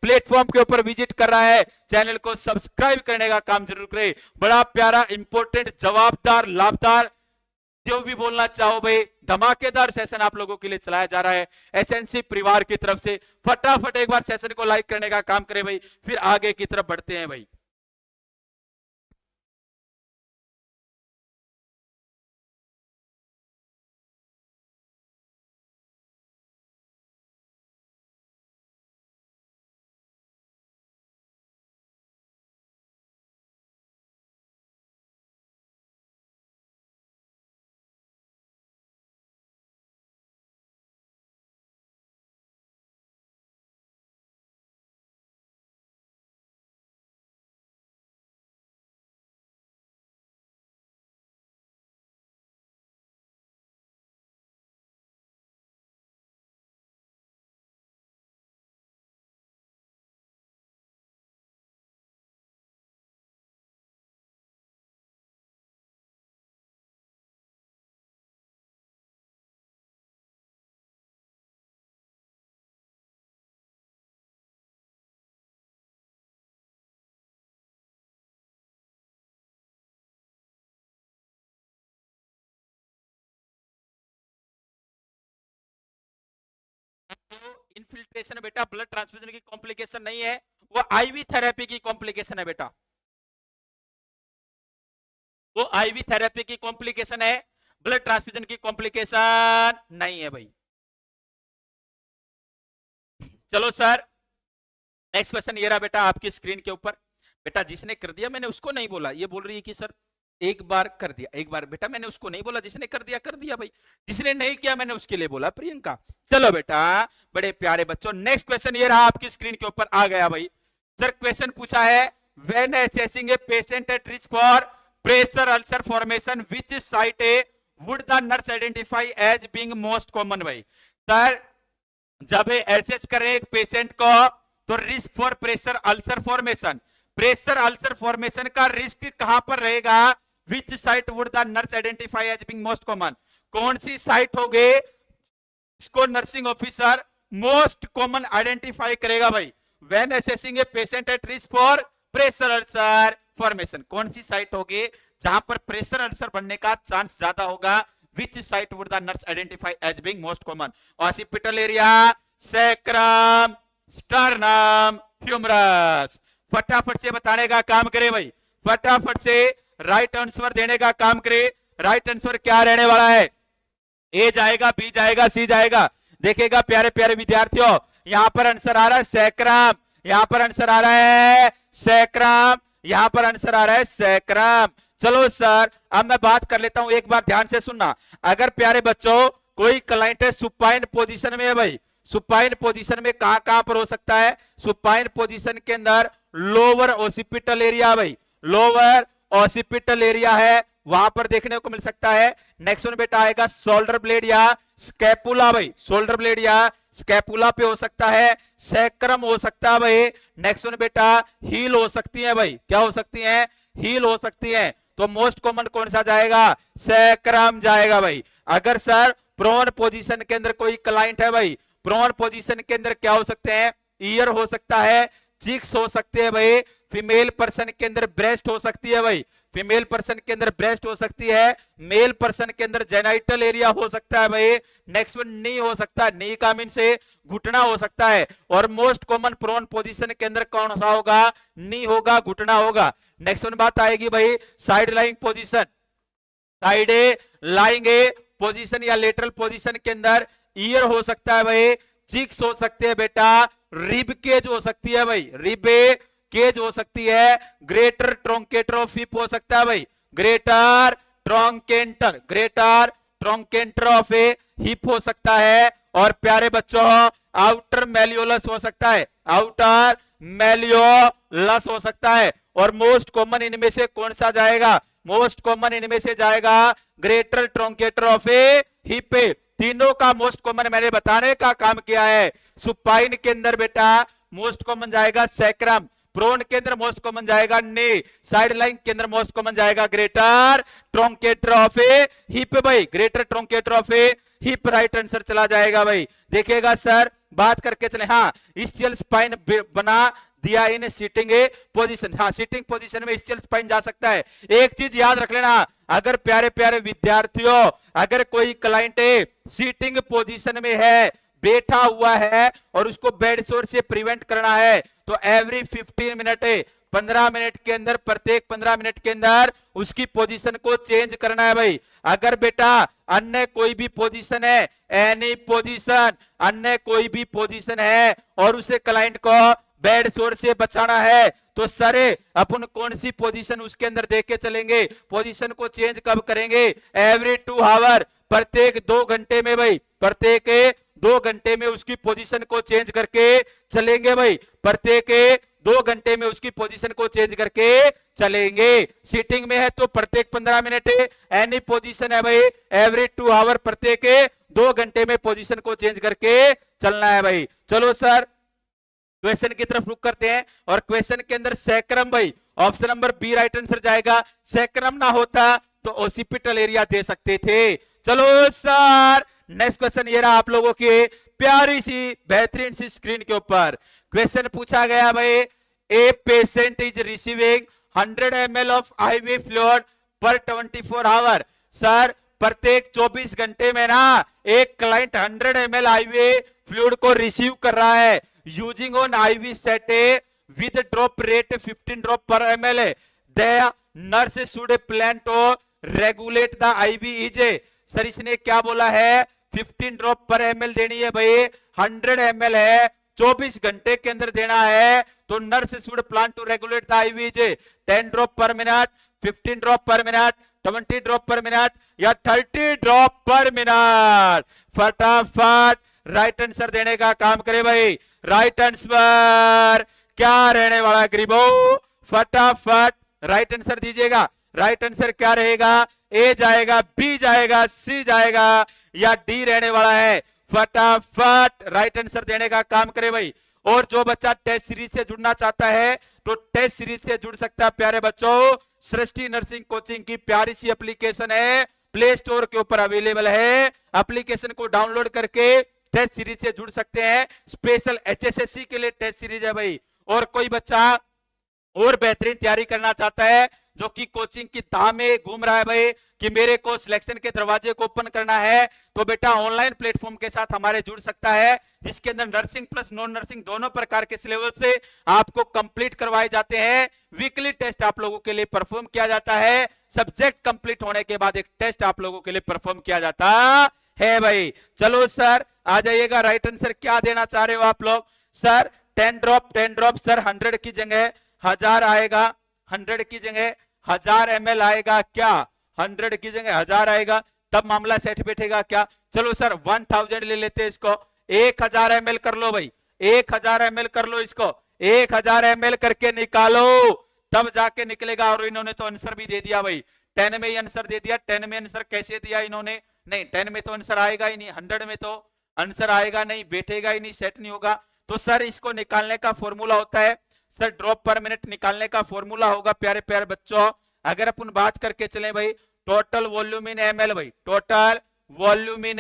प्लेटफॉर्म के ऊपर विजिट कर रहा है चैनल को सब्सक्राइब करने का काम जरूर करे। बड़ा प्यारा इंपॉर्टेंट जवाबदार लाभदार जो भी बोलना चाहो भाई, धमाकेदार सेशन आप लोगों के लिए चलाया जा रहा है एसएनसी परिवार की तरफ से। फटाफट एक बार सेशन को लाइक करने का काम करें भाई, फिर आगे की तरफ बढ़ते हैं भाई। इनफिल्ट्रेशन बेटा ब्लड ट्रांसफ्यूजन की कॉम्प्लिकेशन नहीं है, वो आईवी थेरेपी की कॉम्प्लिकेशन है बेटा, वो आईवी थेरेपी की कॉम्प्लिकेशन है, ब्लड ट्रांसफ्यूजन की कॉम्प्लिकेशन नहीं है भाई। चलो सर नेक्स्ट क्वेश्चन ये रहा बेटा आपकी स्क्रीन के ऊपर। बेटा जिसने कर दिया मैंने उसको नहीं बोला, ये बोल रही है कि सर एक बार कर दिया, एक बार बेटा मैंने उसको नहीं बोला, जिसने कर दिया भाई, जिसने नहीं किया मैंने उसके लिए बोला प्रियंका। चलो बेटा बड़े प्यारे बच्चों नेक्स्ट क्वेश्चन ये रहा आपकी स्क्रीन के ऊपर आ गया भाई। सर क्वेश्चन पूछा है when assessing a patient at risk for pressure ulcer formation which site would the nurse identify as being most common भाई। सर जब एसेस करें एक पेशेंट को तो risk for pressure ulcer formation, pressure ulcer formation का risk कहां पर रहेगा, which site would the nurse identify as being most common, कौन सी साइट होगी इसको nursing officer most common identify करेगा भाई when assessing a patient at risk for pressure ulcer formation. कौन सी साइट होगी जहां पर प्रेशर अल्सर बनने का चांस ज्यादा होगा? Which site would the nurse identify as being most common? Occipital area, sacrum, sternum, humerus. फटाफट से बताने का काम करे भाई, फटाफट से राइट आंसर देने का काम करे। राइट आंसर क्या रहने वाला है? ए जाएगा, बी जाएगा, सी जाएगा? देखेगा प्यारे प्यारे विद्यार्थियों, यहां पर आंसर आ रहा है सैक्रम, यहां पर आंसर आ रहा है सैक्रम, यहां पर आंसर आ रहा है सैक्रम। चलो सर अब मैं बात कर लेता हूं, एक बार ध्यान से सुनना। अगर प्यारे बच्चों कोई क्लाइंट है सुपाइन पोजीशन में है भाई, सुपाइन पोजीशन में कहां पर हो सकता है? सुपाइन पोजीशन के अंदर लोअर ऑसिपिटल एरिया भाई, लोअर ऑसिपिटल एरिया है, वहां पर देखने को मिल सकता है। नेक्स्ट वन बेटा आएगा शोल्डर ब्लेड या स्कैपुला भाई, शोल्डर ब्लेड या स्कैपुला पे हो सकता है, सैक्रम हो सकता है भाई। नेक्स्ट वन बेटा हील हो सकती है भाई, क्या हो सकती है? हील हो सकती है। तो मोस्ट कॉमन कौन सा जाएगा? सैक्रम जाएगा भाई। अगर सर प्रोन पोजीशन के अंदर कोई क्लाइंट है भाई, प्रोन पोजीशन के अंदर क्या हो सकते हैं? ईयर हो सकता है, चिक्स हो सकते हैं भाई, फीमेल पर्सन के अंदर ब्रेस्ट हो सकती है भाई, फीमेल पर्सन के अंदर ब्रेस्ट हो सकती है, मेल पर्सन के अंदर जेनाइटल एरिया हो सकता है भाई। नेक्स्ट वन नी हो सकता है, नी का मीन से घुटना हो सकता है। और मोस्ट कॉमन प्रोन पोजीशन के अंदर कौन सा होगा? नी होगा, घुटना होगा। नेक्स्ट वन बात आएगी भाई side lying position, side lying position या लेटरल पोजीशन के अंदर ईयर हो सकता है भाई, चिक्स हो सकते हैं बेटा, रिब केज हो सकती है भाई, रिब केज हो सकती है, ग्रेटर ट्रोंकेटर ऑफ हिप हो सकता है भाई, ग्रेटर ट्रोंकेंटर, ग्रेटर ट्रोंकेंटर ऑफ हिप हो सकता है। और प्यारे बच्चों आउटर मेलियोलस हो सकता है, आउटर मेलियोलस हो सकता है। और मोस्ट कॉमन इनमें से कौन सा जाएगा? मोस्ट कॉमन इनमें से जाएगा ग्रेटर ट्रोंकेटर ऑफ हिप। तीनों का मोस्ट कॉमन मैंने बताने का काम किया है। सुपाइन के अंदर बेटा मोस्ट कॉमन जाएगा सैक्रम, प्रोन के अंदर मोस्ट कॉमन जाएगा नी, साइड लाइन के अंदर मोस्ट कॉमन जाएगा ग्रेटर ट्रोंकेटर ऑफ हिप भाई, greater trochanter of hip right answer चला जाएगा भाई। देखिएगा सर बात करके चले, हाँ स्टियल स्पाइन बना दिया इन सीटिंग पोजीशन, हाँ सीटिंग पोजीशन में स्टियल स्पाइन जा सकता है। एक चीज याद रख लेना, अगर प्यारे प्यारे विद्यार्थियों अगर कोई क्लाइंट सीटिंग पोजीशन में है, बैठा हुआ है और उसको बेड सोर से प्रिवेंट करना है, तो एवरी 15 मिनट 15 मिनट के अंदर, प्रत्येक 15 मिनट के अंदर उसकी पोजीशन को चेंज करना है भाई। अगर बेटा अन्य कोई भी पोजीशन है, एनी पोजीशन, अन्य कोई भी पोजीशन है और उसे क्लाइंट को बेड सोर से बचाना है, तो सरे अपन कौन सी पोजीशन उसके अंदर देख के चलेंगे? पोजीशन को चेंज कब करेंगे? एवरी 2 आवर, प्रत्येक 2 घंटे में भाई, प्रत्येक 2 घंटे में उसकी पोजीशन को चेंज करके चलेंगे भाई, प्रत्येक 2 घंटे में उसकी पोजीशन को चेंज करके चलेंगे। सीटिंग में है तो प्रत्येक 15 मिनट, एनी पोजीशन है भाई एवरी 2 आवर, प्रत्येक 2 घंटे में पोजीशन को चेंज करके चलना है भाई। चलो सर क्वेश्चन की तरफ रुक करते हैं, और क्वेश्चन के अंदर सैक्रम भाई, option number B right answer जाएगा। सैक्रम ना होता तो ऑसिपिटल एरिया दे सकते थे। चलो सर नेक्स्ट क्वेश्चन ये रहा आप लोगों की प्यारी सी बेहतरीन सी स्क्रीन के ऊपर। क्वेश्चन पूछा गया भाई, ए patient is receiving 100 ml of IV fluid पर 24 आवर। सर प्रत्येक 24 घंटे में ना एक क्लाइंट 100 ml आईवी फ्लूइड को रिसीव कर रहा है, using on IV set with drop rate 15 drop per ml। The nurse should plan to regulate the IV is. Sir इसने क्या बोला है? 15 ड्रॉप पर ml देनी है भाई, 100 ml है, 24 घंटे के अंदर देना है, तो nurse should plan to regulate the IV is 10 drop per minute, 15 drop per minute, 20 drop per minute या 30 ड्रॉप पर मिनट। फटाफट राइट आंसर देने का काम करे भाई। राइट आंसर क्या रहने वाला है गरीबो? फटाफट राइट आंसर दीजिएगा। राइट आंसर क्या रहेगा? ए जाएगा, बी जाएगा, सी जाएगा या डी रहने वाला है? फटाफट राइट आंसर देने का काम करे भाई। और जो बच्चा टेस्ट सीरीज से जुड़ना चाहता है तो टेस्ट सीरीज से जुड़ सकता है प्यारे बच्चों। सृष्टि नर्सिंग कोचिंग की प्यारी सी एप्लीकेशन है, प्ले स्टोर के ऊपर अवेलेबल है। एप्लीकेशन को डाउनलोड करके टेस्ट सीरीज से जुड़ सकते हैं। स्पेशल HSSC के लिए टेस्ट सीरीज है भाई। और कोई बच्चा और बेहतरीन तैयारी करना चाहता है, जो कि कोचिंग की धाम में घूम रहा है भाई कि मेरे को सिलेक्शन के दरवाजे को ओपन करना है, तो बेटा ऑनलाइन प्लेटफॉर्म के साथ हमारे जुड़ सकता है, जिसके अंदर नर्सिंग प्लस नॉन नर्सिंग दोनों प्रकार के सिलेबस से आपको कंप्लीट करवाए जाते हैं। वीकली टेस्ट आप लोगों के लिए परफॉर्म किया जाता है। सब्जेक्ट कंप्लीट होने के बाद एक टेस्ट आप लोगों के लिए परफॉर्म किया जाता है भाई। चलो सर आ जाइएगा, राइट आंसर क्या देना चाह रहे हो आप लोग? सर 10 ड्रॉप सर 100 की जगह 1000 आएगा, 100 की जगह 1000 ml आएगा क्या? 100 की जगह 1000 आएगा, तब मामला सेट बैठेगा क्या? चलो सर 1000 ले लेते हैं इसको, 1000 ml कर लो भाई, 1000 ml कर लो इसको, 1000 ml करके निकालो, तब जाके निकलेगा। और इन्होंने तो आंसर भी दे दिया भाई, 10 में ही आंसर दे दिया। 10 में आंसर कैसे दिया इन्होंने? नहीं 10 में तो आंसर आएगा ही नहीं, 100 में तो आंसर आएगा नहीं, बैठेगा ही नहीं, सेट नहीं होगा। तो सर इसको निकालने का फॉर्मूला होता है सर, ड्रॉप पर मिनट निकालने का फॉर्मूला होगा प्यारे प्यारे बच्चों। अगर अपन बात करके चले भाई टोटल वॉल्यूम इन ml भाई, total volume in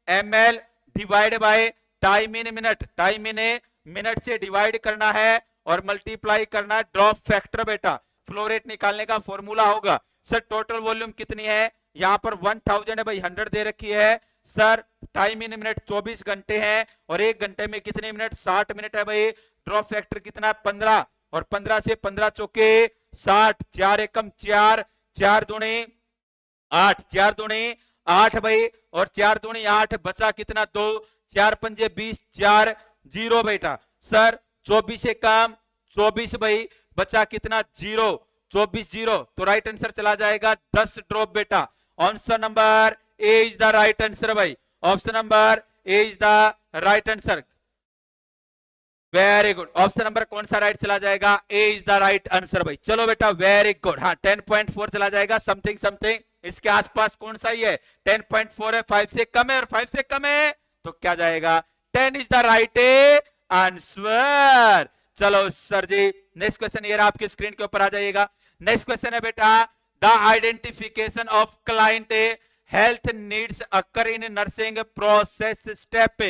ml divide by time in minute, time in minute से डिवाइड करना है और मल्टीप्लाई करना है ड्रॉप फैक्टर बेटा। फ्लो रेट निकालने का फॉर्मूला होगा सर, टोटल वॉल्यूम कितनी है? यहाँ पर 1000 है भाई, 100 दे रखी है सर। टाइम इन मिनट 24 घंटे हैं और 1 घंटे में कितने मिनट? 60 मिनट है भाई। ड्रॉप फैक्टर कितना? 15, और 15 से 15 चौके 60, 4 एकम 4, 4 दूनी 8, 4 दूनी 8 भाई, और 4 दूनी 8, बचा कितना? 2, 4 पंजे 20, 4 0 बेटा। सर 24 से कम 24 भाई, बचा कितना? 0, 24 0, तो राइट आंसर चला जाएगा 10 ड्रॉप बेटा। Option number A is the right answer भाई, option number A is the right answer. Very good, option number कौन सा राइट चला जाएगा? A is the right answer भाई। चलो बेटा वेरी गुड, हाँ 10.4 चला जाएगा, समथिंग समथिंग इसके आसपास कौन सा ही है? 10.4 है, 5 से कम है, और 5 से कम है तो क्या जाएगा? 10 इज द राइट आंसर। चलो सर जी नेक्स्ट क्वेश्चन, ये आपकी स्क्रीन के ऊपर आ जाइएगा। नेक्स्ट क्वेश्चन है बेटा, the identification of client health needs occur in nursing process step.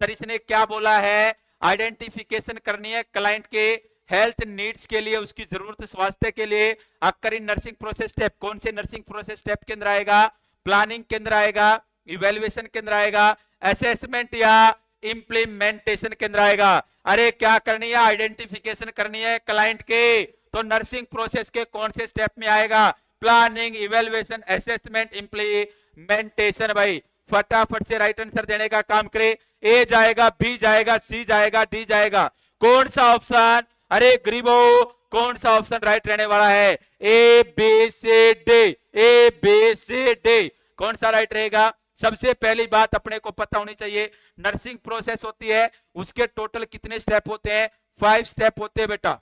Sir इसने क्या बोला है? आइडेंटिफिकेशन करनी है क्लाइंट के हेल्थ नीड्स के लिए, उसकी जरूरत स्वास्थ्य के लिए अकर इन नर्सिंग प्रोसेस स्टेप। कौन से नर्सिंग प्रोसेस स्टेप के अंदर आएगा? प्लानिंग के अंदर आएगा, इवेल्युएशन के अंदर आएगा, असेसमेंट या इंप्लीमेंटेशन के अंदर आएगा। अरे क्या करनी है? आइडेंटिफिकेशन करनी है क्लाइंट के, तो नर्सिंग प्रोसेस के कौन से स्टेप में आएगा? प्लानिंग, इवेल्युएशन, असेसमेंट, इंप्लीमेंटेशन भाई। फटाफट से राइट आंसर देने का काम करे। ए जाएगा, बी जाएगा, सी जाएगा, डी जाएगा, कौन सा ऑप्शन? अरे गरीबो कौन सा ऑप्शन राइट रहने वाला है? A B C D, A B C D, कौन सा राइट रहेगा? सबसे पहली बात अपने को पता होनी चाहिए, नर्सिंग प्रोसेस होती है उसके टोटल कितने स्टेप होते हैं? 5 स्टेप होते हैं बेटा।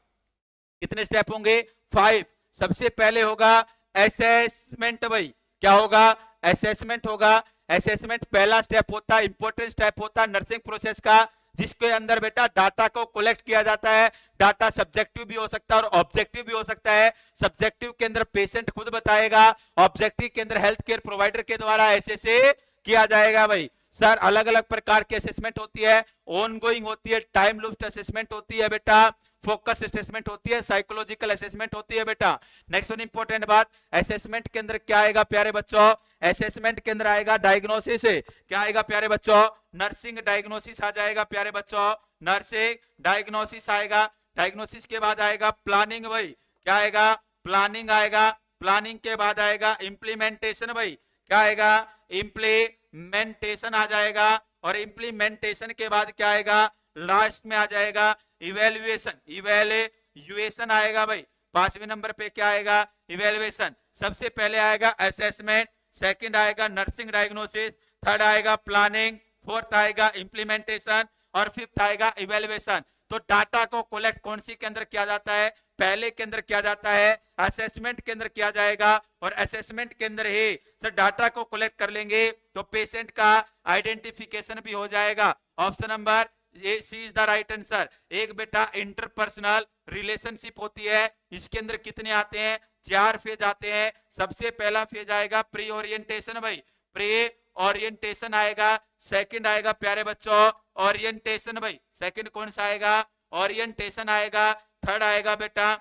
कितने स्टेप होंगे? 5। सबसे पहले होगा असेसमेंट भाई, क्या होगा? असेसमेंट होगा। असेसमेंट पहला स्टेप होता है, इंपॉर्टेंट स्टेप होता है नर्सिंग प्रोसेस का, जिसके अंदर बेटा डाटा को कलेक्ट किया जाता है। डाटा सब्जेक्टिव भी हो सकता है और ऑब्जेक्टिव भी हो सकता है। सब्जेक्टिव के अंदर पेशेंट खुद बताएगा, ऑब्जेक्टिव के अंदर हेल्थ केयर प्रोवाइडर के द्वारा ऐसे किया जाएगा भाई। सर अलग अलग प्रकार की असेसमेंट होती है, ऑनगोइंग होती है, टाइम लूप्ड असेसमेंट होती है बेटा, फोकस असेसमेंट होती है, साइकोलॉजिकल असेसमेंट होती है बेटा। नेक्स्ट वन इंपॉर्टेंट बात, असेसमेंट के अंदर क्या आएगा प्यारे बच्चों? असेसमेंट के अंदर आएगा डायग्नोसिस। क्या आएगा प्यारे बच्चों? नर्सिंग डायग्नोसिस आ जाएगा प्यारे बच्चों, नर्सिंग डायग्नोसिस आएगा। डायग्नोसिस के बाद आएगा प्लानिंग भाई, क्या आएगा? प्लानिंग आएगा। प्लानिंग के बाद आएगा इम्प्लीमेंटेशन भाई, क्या आएगा? इम्प्लीमेंटेशन आ जाएगा। और इम्प्लीमेंटेशन के बाद क्या आएगा? लास्ट में आ जाएगा इवेल्युएशन, इवेल्युएशन आएगा भाई। 5वें नंबर पे क्या आएगा? इवेल्युएशन। सबसे पहले आएगा असेसमेंट, सेकंड आएगा नर्सिंग डायग्नोसिस, थर्ड आएगा प्लानिंग, फोर्थ आएगा इम्प्लीमेंटेशन और फिफ्थ आएगा इवेल्युएशन। तो डाटा को कलेक्ट कौन सी के अंदर किया जाता है? पहले के अंदर किया जाता है, असेसमेंट के अंदर किया जाएगा। और असेसमेंट के अंदर ही सर डाटा को कलेक्ट कर लेंगे तो पेशेंट का आइडेंटिफिकेशन भी हो जाएगा। Option number A C is the right answer. एक बेटा इंटरपर्सनल रिलेशनशिप होती है, इसके अंदर कितने आते हैं? 4 फेज आते हैं। सबसे पहला फेज आएगा प्री ओरिएंटेशन भाई, प्री ओरिएंटेशन आएगा, सेकंड आएगा प्यारे बच्चों ओरिएंटेशन भाई, सेकंड कौन सा आएगा, ओरिएंटेशन आएगा, थर्ड आएगा बेटा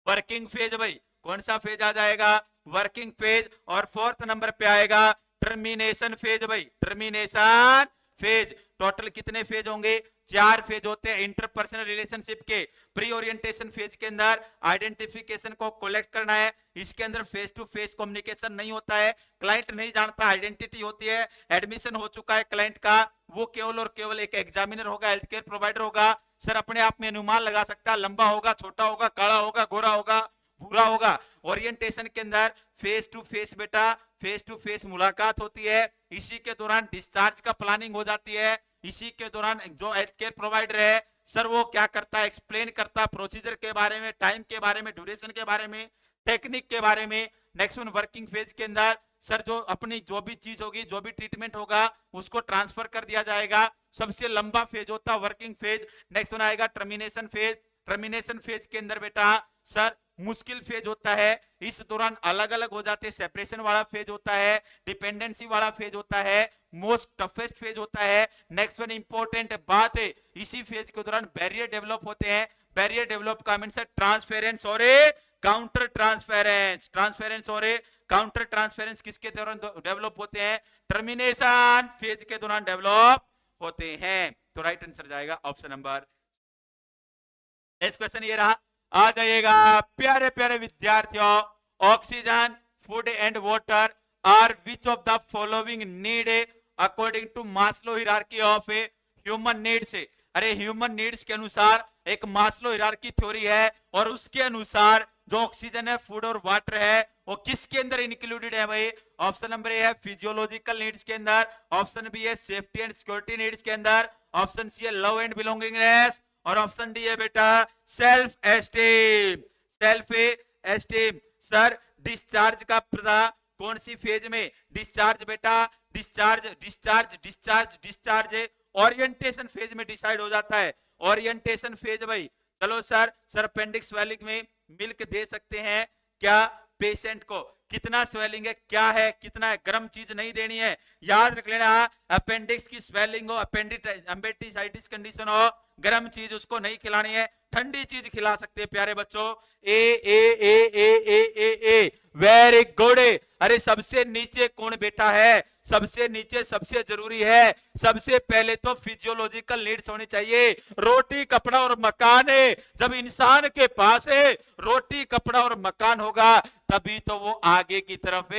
वर्किंग फेज भाई, कौन सा फेज आ जाएगा, वर्किंग फेज, और फोर्थ नंबर पे आएगा टर्मिनेशन फेज भाई, टर्मिनेशन फेज। टोटल कितने फेज होंगे, 4 फेज होते हैं इंटरपर्सनल रिलेशनशिप के। प्री ओरिएंटेशन फेज के अंदर आइडेंटिफिकेशन को कलेक्ट करना है, इसके अंदर फेस टू फेस कम्युनिकेशन नहीं होता है, क्लाइंट नहीं जानता, आइडेंटिटी होती है, एडमिशन हो चुका है क्लाइंट का, वो केवल और केवल एक एग्जामिनर होगा, हेल्थ केयर प्रोवाइडर होगा, सर अपने आप में अनुमान लगा सकता है, लंबा होगा, छोटा होगा, काला होगा, गोरा होगा, भूरा होगा। ओरिएंटेशन के अंदर फेस टू फेस बेटा, फेस टू फेस मुलाकात होती है, इसी के दौरान डिस्चार्ज का प्लानिंग हो जाती है, इसी के दौरान जो हेल्थ केयर प्रोवाइडर है सर वो क्या करता है, एक्सप्लेन करता है प्रोसीजर के बारे में, टाइम के बारे में, ड्यूरेशन के बारे में, टेक्निक के बारे में। नेक्स्ट वन वर्किंग फेज के अंदर सर जो अपनी जो भी चीज होगी, जो भी ट्रीटमेंट होगा उसको ट्रांसफर कर दिया जाएगा, सबसे लंबा फेज होता है वर्किंग फेज। नेक्स्ट वन आएगा टर्मिनेशन फेज, टर्मिनेशन फेज के अंदर बेटा सर मुश्किल फेज होता है, इस दौरान अलग अलग हो जाते हैं, सेपरेशन वाला फेज होता है, डिपेंडेंसी वाला फेज होता है, मोस्ट टफेस्ट फेज होता है। नेक्स्ट वन इंपॉर्टेंट बात है, इसी फेज के दौरान बैरियर डेवलप होते हैं, बैरियर डेवलप का मीन ट्रांसफेरेंस और काउंटर ट्रांसफेरेंस, ट्रांसफेरेंस और काउंटर ट्रांसफेरेंस किसके दौरान डेवलप होते हैं, टर्मिनेशन फेज के दौरान डेवलप होते हैं। तो राइट आंसर जाएगा ऑप्शन नंबर। नेक्स्ट क्वेश्चन ये रहा, आ जाइएगा प्यारे प्यारे विद्यार्थियों, oxygen food and water are which of the following need according to Maslow hierarchy of human needs. अरे ह्यूमन नीड्स के अनुसार एक मास्लो हिरार्की थ्योरी है, और उसके अनुसार जो ऑक्सीजन है, फूड और वाटर है, वो किसके अंदर इंक्लूडेड है भाई, ऑप्शन नंबर ए है फिजियोलॉजिकल नीड्स के अंदर, ऑप्शन बी है सेफ्टी एंड सिक्योरिटी नीड्स के अंदर, ऑप्शन सी है लव एंड बिलोंगिंगनेस, और ऑप्शन डी है बेटा self esteem, self esteem. Sir discharge का पता कौन सी फेज में, डिस्चार्ज बेटा discharge discharge discharge discharge orientation phase में डिसाइड हो जाता है, ओरिएंटेशन फेज भाई। चलो सर, सर अपेंडिक्स स्वेलिंग में मिल्क दे सकते हैं क्या पेशेंट को, कितना स्वेलिंग है, क्या है, कितना है, गर्म चीज नहीं देनी है, याद रख लेना, अपेंडिक्स की स्वेलिंग हो, अपेंडिसाइटिस कंडीशन हो, गर्म चीज उसको नहीं खिलानी है, ठंडी चीज खिला सकते हैं प्यारे बच्चों। ए ए ए ए ए ए ए वेरी गुड। अरे सबसे नीचे कौन बेटा है, सबसे नीचे सबसे जरूरी है, सबसे पहले तो फिजियोलॉजिकल नीड्स होनी चाहिए, रोटी कपड़ा और मकान है। जब इंसान के पास है रोटी कपड़ा और मकान होगा तभी तो वो आगे की तरफ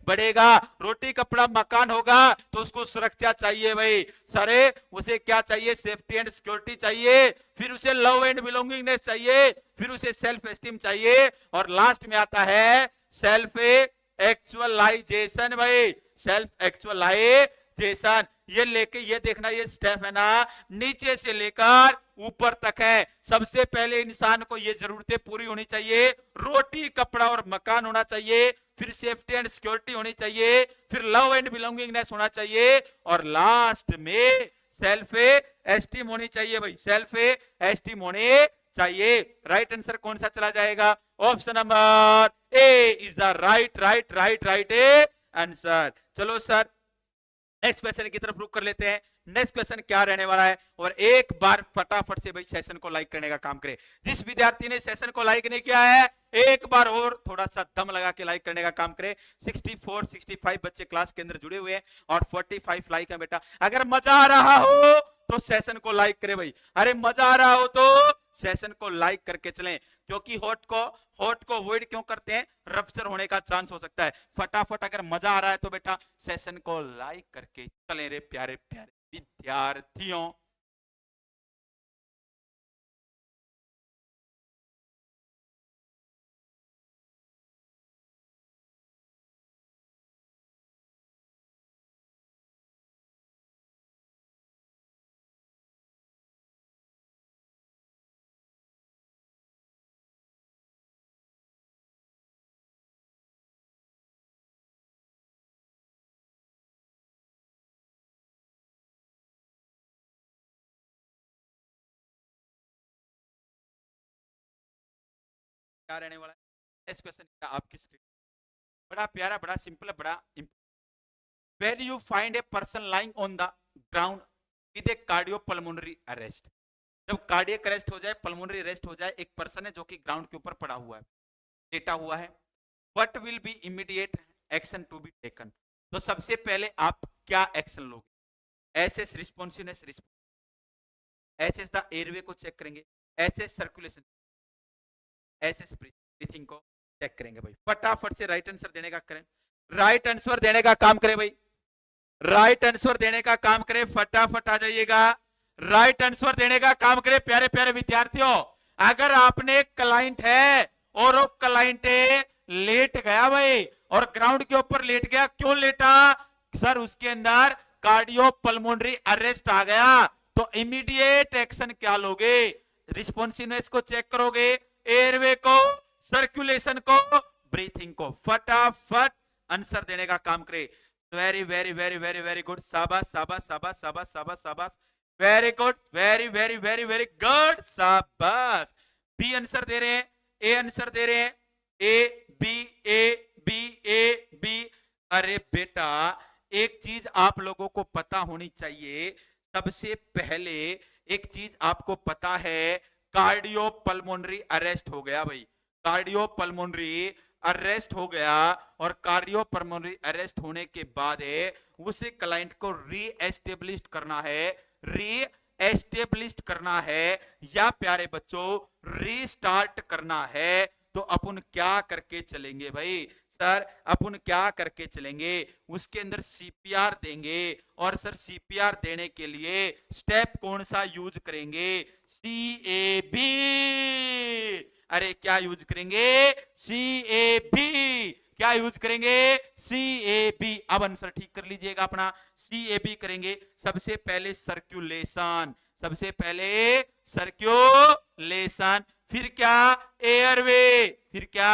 बढ़ेगा, रोटी कपड़ा मकान होगा तो उसको सुरक्षा चाहिए भाई, सरे उसे क्या चाहिए, सेफ्टी एंड सिक्योरिटी चाहिए, फिर उसे लव एंड बिलोंगिंगनेस चाहिए, फिर उसे सेल्फ एस्टीम चाहिए, और लास्ट में आता है सेल्फ एक्चुअलाइजेशन भाई, सेल्फ एक्चुअलाइजेशन। ये लेके ये देखना, ये स्टेप है ना नीचे से लेकर ऊपर तक है। सबसे पहले इंसान को ये जरूरतें पूरी होनी चाहिए, रोटी कपड़ा और मकान होना चाहिए, फिर सेफ्टी एंड सिक्योरिटी होनी चाहिए, फिर लव एंड बिलोंगिंगनेस होना चाहिए, और लास्ट में सेल्फ एस्टीम होनी चाहिए भाई, सेल्फ एस्टीम होने चाहिए। राइट आंसर कौन सा चला जाएगा, option number A is the right right right right answer. चलो सर नेक्स्ट क्वेश्चन की तरफ रुक कर लेते हैं, नेक्स्ट क्वेश्चन क्या रहने वाला है, और एक बार फटाफट से भाई सेशन को लाइक करने का काम करें। जिस विद्यार्थी ने सेशन को लाइक नहीं किया है एक बार और थोड़ा सा दम लगा के लाइक करने का काम करें। 64 65 बच्चे क्लास के अंदर जुड़े हुए हैं और 45 लाइक है बेटा। अगर मजा आ रहा हो तो सेशन को लाइक करे भाई, अरे मजा आ रहा हो तो सेशन को लाइक करके चलें, क्योंकि होट को अवॉइड क्यों करते हैं, रप्चर होने का चांस हो सकता है। फटाफट अगर मजा आ रहा है तो बेटा सेशन को लाइक करके चलें रे प्यारे प्यारे विद्यार्थियों। क्या रहने वाला है इस क्वेश्चन का आपकी स्क्रीन, बड़ा प्यारा, बड़ा सिंपल, बड़ा when you find a person lying on the ground with A cardiopulmonary arrest, जब कार्डियक अरेस्ट हो जाए, पल्मोनरी अरेस्ट हो जाए, एक पर्सन है जो कि ग्राउंड के ऊपर पड़ा हुआ है, लेटा हुआ है, what will be immediate action to be taken, तो सबसे पहले आप क्या एक्शन लोगे? Assess responsiveness, assess the airway को चेक करेंगे, एसएस सर्कुलेशन, एसएस ब्रीथिंग को चेक करेंगे भाई। फटाफट से राइट आंसर देने का करें, राइट आंसर देने का काम करें भाई, राइट आंसर देने का काम करें, फटाफट आ जाइएगा, राइट आंसर देने का काम करें प्यारे प्यारे विद्यार्थियों। अगर आपने क्लाइंट है और वो क्लाइंट लेट गया भाई और ग्राउंड के ऊपर लेट गया, क्यों लेटा सर? उसके अंदर कार्डियोपल्मोनरी अरेस्ट आ गया, तो इमीडिएट एक्शन क्या लोगे? रिस्पॉन्सिवनेस को चेक करोगे, एयरवे को, सर्कुलेशन को, ब्रीथिंग को, फटाफट आंसर देने का काम करे। Very very very very very good, शाबाश शाबाश शाबाश शाबाश शाबाश शाबाश, very good, very very very very good, शाबाश। बी आंसर दे रहे हैं, ए आंसर दे रहे हैं, A B A B A B. अरे बेटा एक चीज आप लोगों को पता होनी चाहिए, सबसे पहले एक चीज आपको पता है, कार्डियोपल्मोनरी अरेस्ट हो गया भाई, कार्डियोपल्मोनरी अरेस्ट हो गया, और कार्डियोपल्मोनरी अरेस्ट होने के बाद उस क्लाइंट को रीएस्टेब्लिश करना है, रीएस्टेब्लिश करना है, या प्यारे बच्चों रीस्टार्ट करना है। तो अपन क्या करके चलेंगे भाई? सर अपन क्या करके चलेंगे? उसके अंदर सीपीआर देंगे, और सर सीपीआर देने के लिए स्टेप कौन सा यूज करेंगे? CAB। अरे क्या यूज करेंगे? CAB। क्या यूज करेंगे? CAB। अब आंसर ठीक कर लीजिएगा अपना, CAB करेंगे। सबसे पहले सर्कुलेशन, सबसे पहले सर्कुलेशन, फिर क्या? एयरवे, फिर क्या?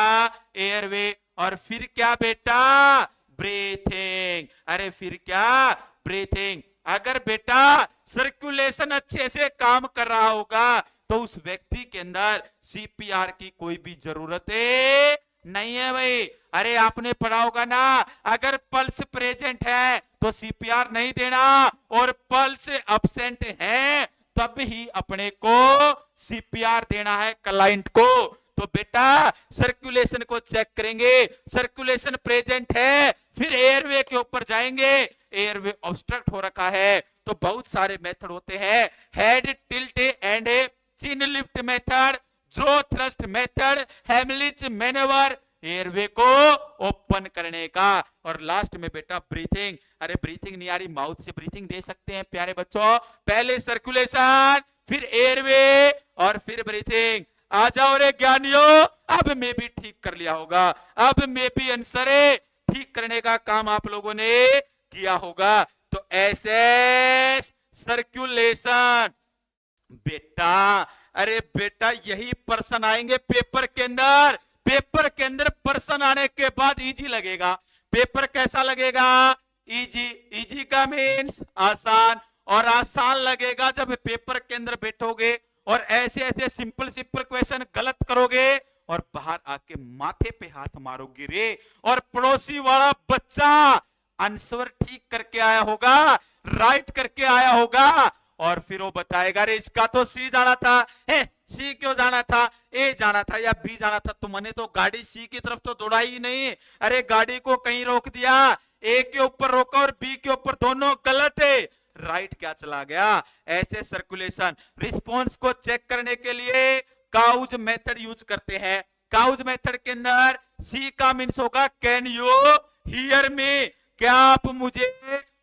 एयरवे, और फिर क्या बेटा? ब्रीथिंग। अरे फिर क्या? ब्रीथिंग। अगर बेटा सर्कुलेशन अच्छे से काम कर रहा होगा तो उस व्यक्ति के अंदर सीपीआर की कोई भी जरूरत नहीं है भाई। अरे आपने पढ़ा होगा ना, अगर पल्स प्रेजेंट है तो सीपीआर नहीं देना, और पल्स अब्सेंट है तब ही अपने को सीपीआर देना है क्लाइंट को। तो बेटा सर्कुलेशन को चेक करेंगे, सर्कुलेशन प्रेजेंट है, फिर एयरवे के ऊपर जाएंगे, एयरवे ऑब्स्ट्रक्ट हो रखा है, तो बहुत सारे मेथड होते हैं, head tilt and chin lift method, jaw thrust method, Heimlich manoeuvre, airway को ओपन करने का, और लास्ट में बेटा ब्रीथिंग। अरे ब्रीथिंग नहीं आ रही, माउथ से ब्रीथिंग दे सकते हैं प्यारे बच्चों। पहले सर्कुलेशन, फिर एयरवे, और फिर ब्रीथिंग। आ जाओ रे ज्ञानियों, अब मैं भी ठीक कर लिया होगा, अब मैं भी आंसर ठीक करने का काम आप लोगों ने किया होगा। तो ऐसे सर्कुलेशन बेटा, अरे बेटा यही पर्सन आएंगे पेपर के अंदर, पेपर के अंदर पर्सन आने के बाद इजी लगेगा। पेपर कैसा लगेगा? इजी। इजी का मीन्स आसान, और आसान लगेगा जब पेपर के अंदर बैठोगे और ऐसे ऐसे सिंपल सिंपल क्वेश्चन गलत करोगे और बाहर आके माथे पे हाथ मारोगे रे, और पड़ोसी वाला बच्चा आंसर ठीक करके आया होगा, राइट करके आया होगा, और फिर वो बताएगा रे इसका तो सी जाना था, सी क्यों जाना था, ए जाना था या बी जाना था, तो मैंने तो गाड़ी सी की तरफ तो दौड़ाई ही नहीं, अरे गाड़ी को कहीं रोक दिया, ए के ऊपर रोका और बी के ऊपर, दोनों गलत है, राइट क्या चला गया? ऐसे सर्कुलेशन। रिस्पॉन्स को चेक करने के लिए काउज मेथड यूज करते हैं। काउज मेथड के अंदर सी का मीन्स होगा कैन यू हियर मी, क्या आप मुझे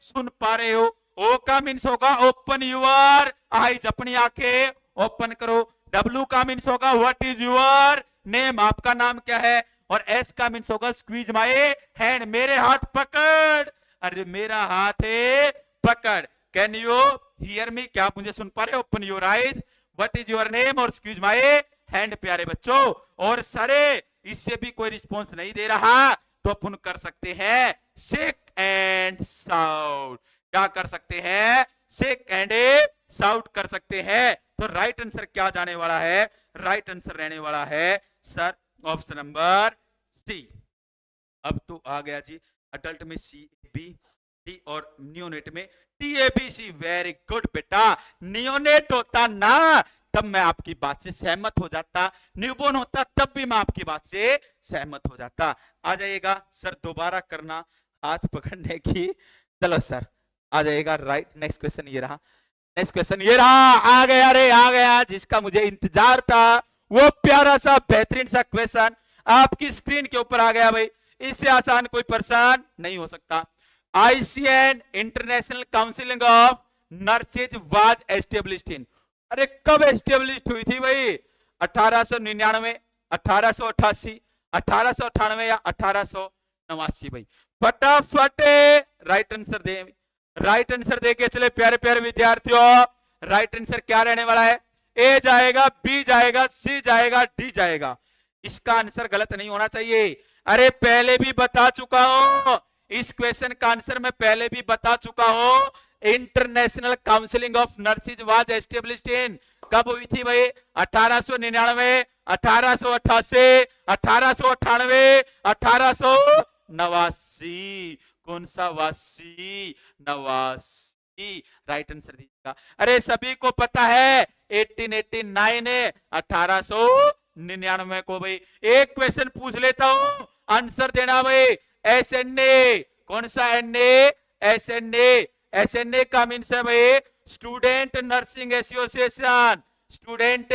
सुन पा रहे हो? ओ का मीन्स होगा ओपन यूर आईज, अपनी आंखें ओपन करो। डब्ल्यू का मीन्स होगा व्हाट इज यूर नेम, आपका नाम क्या है? और एच का मीन्स होगा स्क्वीज माय हैंड, मेरे हाथ पकड़, अरे मेरा हाथ है पकड़। कैन यू हियर मी, क्या आप मुझे सुन पा रहे हो? Open your eyes, what is your name, और स्क्वीज माय हैंड प्यारे बच्चों। और सारे इससे भी कोई रिस्पॉन्स नहीं दे रहा तो अपन कर सकते हैं शेक एंड साउट। क्या कर सकते हैं? शेक एंड साउट कर सकते हैं। तो राइट आंसर क्या जाने वाला है? राइट आंसर रहने वाला है सर ऑप्शन नंबर सी। अब तो आ गया जी अडल्ट में CAB, डी और नियोनेट में TABC। वेरी गुड बेटा, नियोनेट होता ना तब मैं आपकी बात से सहमत हो जाता, न्यूबॉर्न होता तब भी मैं आपकी बात से सहमत हो जाता। आ जाइएगा सर, दोबारा करना हाथ पकड़ने की। चलो सर आ जाइएगा, राइट। नेक्स्ट क्वेश्चन ये रहा, नेक्स्ट क्वेश्चन ये रहा, आ गया रे आ गया, जिसका मुझे इंतजार था, वो प्यारा सा बेहतरीन सा क्वेश्चन आपकी स्क्रीन के ऊपर आ गया भाई। इससे आसान कोई परेशान नहीं हो सकता। ICN international counselling of nurses was established in, अरे कब एस्टेब्लिश हुई थी भाई? 1899, 1888, 1898 या 1889 भाई? फटाफट राइट आंसर दे, राइट आंसर दे के चले प्यारे प्यारे विद्यार्थियों। राइट आंसर क्या रहने वाला है? ए जाएगा, बी जाएगा, सी जाएगा, डी जाएगा। इसका आंसर गलत नहीं होना चाहिए। अरे पहले भी बता चुका हूं, इस क्वेश्चन का आंसर मैं पहले भी बता चुका हूं। International counselling of nurses was established in, कब हुई थी भाई? 1899, 1888, 1898, 1889। कौन सा वासी? नवासी। राइट आंसर दीजिएगा। अरे सभी को पता है 1889 1899 को भाई। एक क्वेश्चन पूछ लेता हूं, आंसर देना भाई। SNA, कौन सा NA? SNA, SNA का मीन्स है भाई student nursing association, student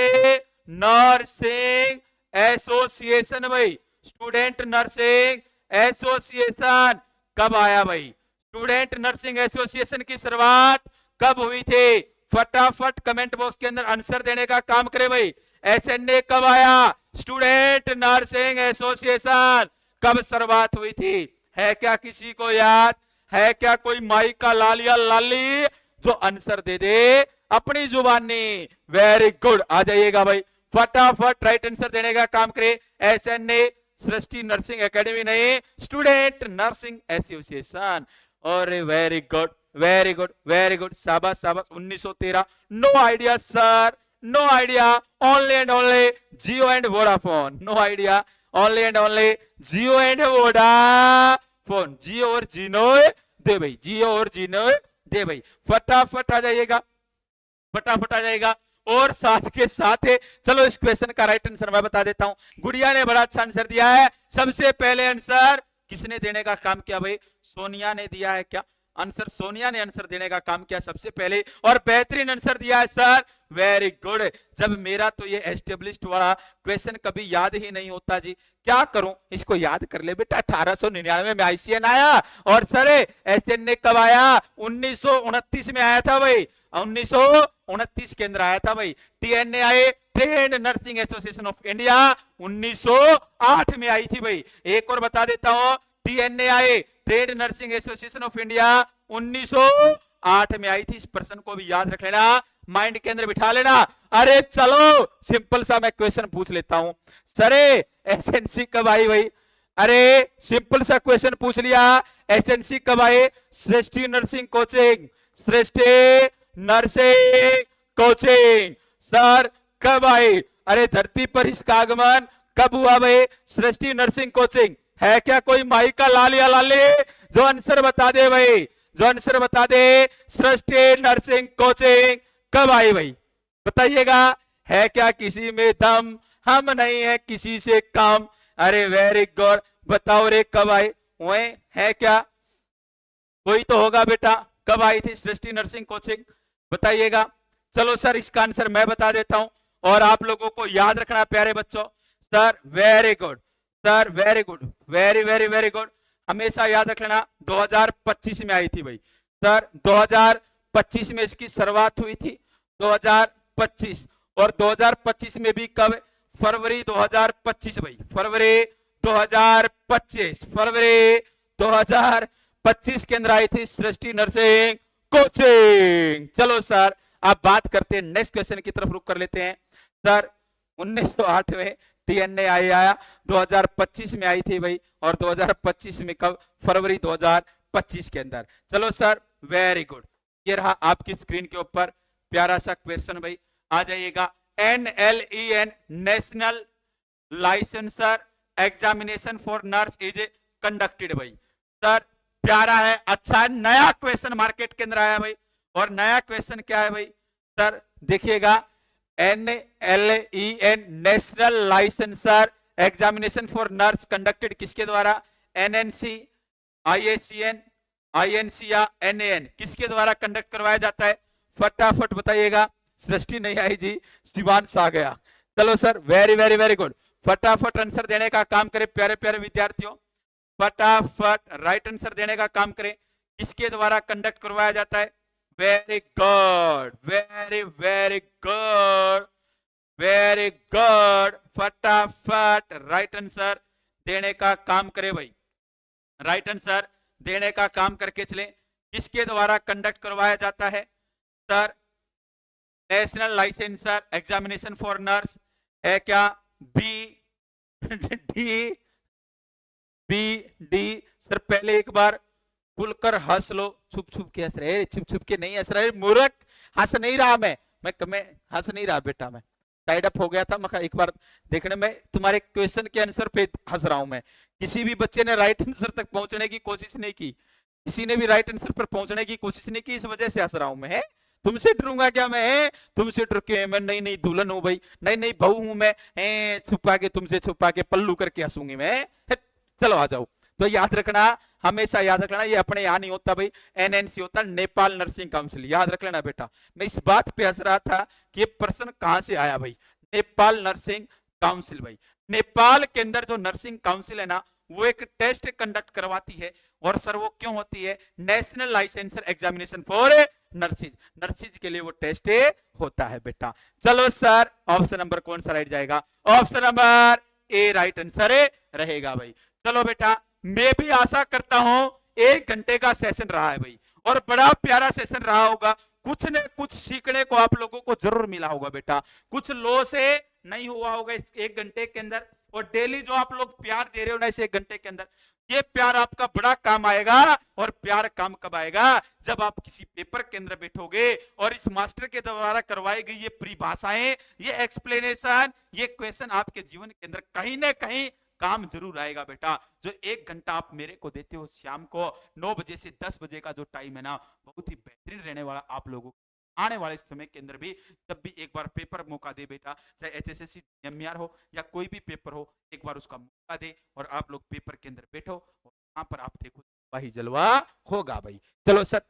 nursing association भाई, स्टूडेंट नर्सिंग एसोसिएशन कब आया भाई? स्टूडेंट नर्सिंग एसोसिएशन की शुरुआत कब हुई थी? फटाफट कमेंट बॉक्स के अंदर आंसर देने का काम करे भाई। SNA कब आया? स्टूडेंट नर्सिंग एसोसिएशन कब शुरुआत हुई थी? है क्या किसी को याद? है क्या कोई माई का लाल या लाली जो आंसर दे दे अपनी जुबानी? वेरी गुड, आ जाइएगा भाई फटाफट राइट आंसर देने का काम करे। SNA सृष्टि नर्सिंग एकेडमी नहीं, स्टूडेंट नर्सिंग एसोसिएशन। और very good very good very good, शाबाश शाबाश। 1913, no idea sir, no idea, only and only Jio and Vodafone, no idea, only and only Jio and Vodafone. Jio और जिनोय दे भाई, जियो और जिनोय दे भाई। फटाफट आ जाइएगा, फटाफट आ जाएगा। और साथ के साथ है, चलो इस क्वेश्चन का राइट आंसर मैं बता देता हूं। गुड़िया ने बड़ा अच्छा आंसर दिया है। सबसे पहले आंसर किसने देने का काम किया भाई? सोनिया ने दिया है क्या आंसर? सोनिया ने आंसर देने का काम किया सबसे पहले, और बेहतरीन आंसर दिया है सर, वेरी गुड। जब मेरा तो ये एस्टेब्लिश्ड वाला क्वेश्चन कभी याद ही नहीं होता जी, क्या करूं? इसको याद कर ले बेटा। 1899 में ICN आया, और सर SNA कब आया? 1929 में आया था भाई, 1929 के अंदर आया था भाई। TNA आए, trend nursing association of India, 1908 में आई थी भाई। एक और बता देता हूं, TNA आए, trade nursing association of India, 1908 में आई थी। इस पर्सन को भी याद रख लेना, माइंड के अंदर बिठा लेना। अरे चलो सिंपल सा मैं क्वेश्चन पूछ लेता हूं, सर SNC कब आई भाई? अरे सिंपल सा क्वेश्चन पूछ लिया, SNC कब आए? Shreshthi nursing coaching, Shreshthi nursing coaching sir कब आई? अरे धरती पर इसका आगमन कब हुआ भाई? श्रेष्ठी नर्सिंग कोचिंग। है क्या कोई माई का लाल या लाली जो आंसर बता दे भाई, जो आंसर बता दे? श्रेष्ठी नर्सिंग कोचिंग कब आई भाई? बताइएगा। है क्या किसी में दम? हम नहीं है किसी से कम। अरे वेरी गुड, बताओ रे कब आई? वही है क्या? कोई तो होगा बेटा। कब आई थी श्रेष्ठी नर्सिंग कोचिंग? बताइएगा। चलो सर इसका आंसर मैं बता देता हूं, और आप लोगों को याद रखना प्यारे बच्चों। Sir very good, sir very good, very very very good, हमेशा याद रख लेना। 2025 में आई थी भाई सर, 2025 में इसकी शुरुआत हुई थी, 2025। और 2025 में भी कब? फरवरी 2025 भाई, फरवरी 2025, फरवरी 2025 के अंदर आई थी सृष्टि नर्सिंग कोचिंग। चलो सर आप बात करते हैं, नेक्स्ट क्वेश्चन की तरफ रुक कर लेते हैं। सर 1908 में TNA आया, 2025 में आई थी भाई, और 2025 में कब? फरवरी 2025 के अंदर। चलो सर वेरी गुड, ये रहा आपकी स्क्रीन के ऊपर प्यारा सा क्वेश्चन भाई। आ जाइएगा। NLEN national licensure examination for nurse is conducted भाई। सर प्यारा है, अच्छा है। नया क्वेश्चन मार्केट के अंदर आया भाई, और नया क्वेश्चन क्या है भाई सर, देखिएगा, NLEN national licensure examination for nurse conducted किसके द्वारा, NNC, IACN, INC या NAN, किसके द्वारा कंडक्ट करवाया जाता है? फटाफट बताइएगा। सृष्टि नहीं आई जी, शिवांश आ गया। चलो sir, very very very good. फटाफट आंसर देने का काम करें प्यारे प्यारे विद्यार्थियों, फटाफट राइट आंसर देने का काम करें। किसके द्वारा कंडक्ट करवाया जाता है? Very good, very very good, very good. फटाफट राइट आंसर देने का काम करें भाई, राइट आंसर देने का काम करके चले। किसके द्वारा कंडक्ट करवाया जाता है sir? National licensure examination for nurse है क्या? B, D, B, D. Sir पहले एक बार खुलकर हंस लो। छुप छुप के हंस रहे, छुप छुप के नहीं हंस रहे मूर्ख। हंस नहीं रहा मैं हंस नहीं रहा बेटा, मैं टाइड अप हो गया था। मैं एक बार देखने में तुम्हारे क्वेश्चन के आंसर पे हंस रहा हूं मैं। किसी भी बच्चे ने राइट आंसर तक पहुंचने की कोशिश नहीं की, किसी ने भी राइट आंसर पर पहुंचने की कोशिश नहीं की, इस वजह से हंस रहा हूं मैं। तुमसे डरूंगा क्या मैं? तुमसे डर के मैं नई नई दुल्हन हूं भाई, नई नई बहू हूं मैं, छुपा के तुमसे छुपा के पल्लू करके हंसूंगी मैं। चलो आ जाओ। तो याद रखना, हमेशा याद रखना, ये अपने यहाँ नहीं होता भाई, NNC होता, नेपाल नर्सिंग काउंसिल। याद रख लेना बेटा। मैं इस बात पे हंस रहा था कि ये प्रश्न कहां से आया भाई, नेपाल नर्सिंग काउंसिल भाई। नेपाल के अंदर जो नर्सिंग काउंसिल है ना, वो एक टेस्ट कंडक्ट करवाती है। और सर वो क्यों होती है? National licensure examination for nurses, nurses के लिए वो टेस्ट होता है बेटा। चलो सर, ऑप्शन नंबर कौन सा राइट जाएगा? ऑप्शन नंबर ए राइट आंसर रहेगा भाई। चलो बेटा, मैं भी आशा करता हूं 1 घंटे का सेशन रहा है भाई, और बड़ा प्यारा सेशन रहा होगा। कुछ न कुछ सीखने को आप लोगों को जरूर मिला होगा बेटा, कुछ लो से नहीं हुआ होगा इस 1 घंटे के अंदर। और डेली जो आप लोग प्यार दे रहे हो ना इस 1 घंटे के अंदर, ये प्यार आपका बड़ा काम आएगा। और प्यार काम कब आएगा? जब आप किसी पेपर के अंदर बैठोगे और इस मास्टर के द्वारा करवाई गई ये परिभाषाएं, ये एक्सप्लेनेशन, ये क्वेश्चन आपके जीवन के अंदर कहीं ना कहीं काम जरूर आएगा बेटा। जो 1 घंटा आप मेरे को देते हो शाम को 9 बजे से 10 बजे का जो टाइम है ना, बहुत ही बेहतरीन रहने वाला आप लोगों आने वाले समय के अंदर भी। जब भी एक बार पेपर मौका दे बेटा, चाहे HSSC MR हो या कोई भी पेपर हो, एक बार उसका मौका दे और आप लोग पेपर के अंदर बैठो और वहां पर आप देखो वही जलवा होगा भाई। चलो सर,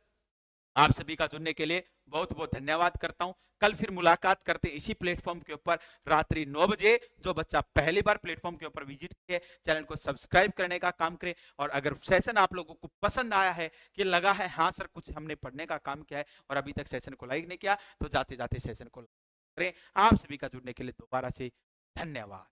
आप सभी का जुड़ने के लिए बहुत बहुत धन्यवाद करता हूं। कल फिर मुलाकात करते हैं इसी प्लेटफॉर्म के ऊपर रात्रि 9 बजे। जो बच्चा पहली बार प्लेटफॉर्म के ऊपर विजिट किए, चैनल को सब्सक्राइब करने का काम करें। और अगर सेशन आप लोगों को पसंद आया है, कि लगा है हाँ सर कुछ हमने पढ़ने का काम किया है और अभी तक सेशन को लाइक नहीं किया, तो जाते जाते सेशन को लाइक करें। आप सभी का जुड़ने के लिए दोबारा से धन्यवाद।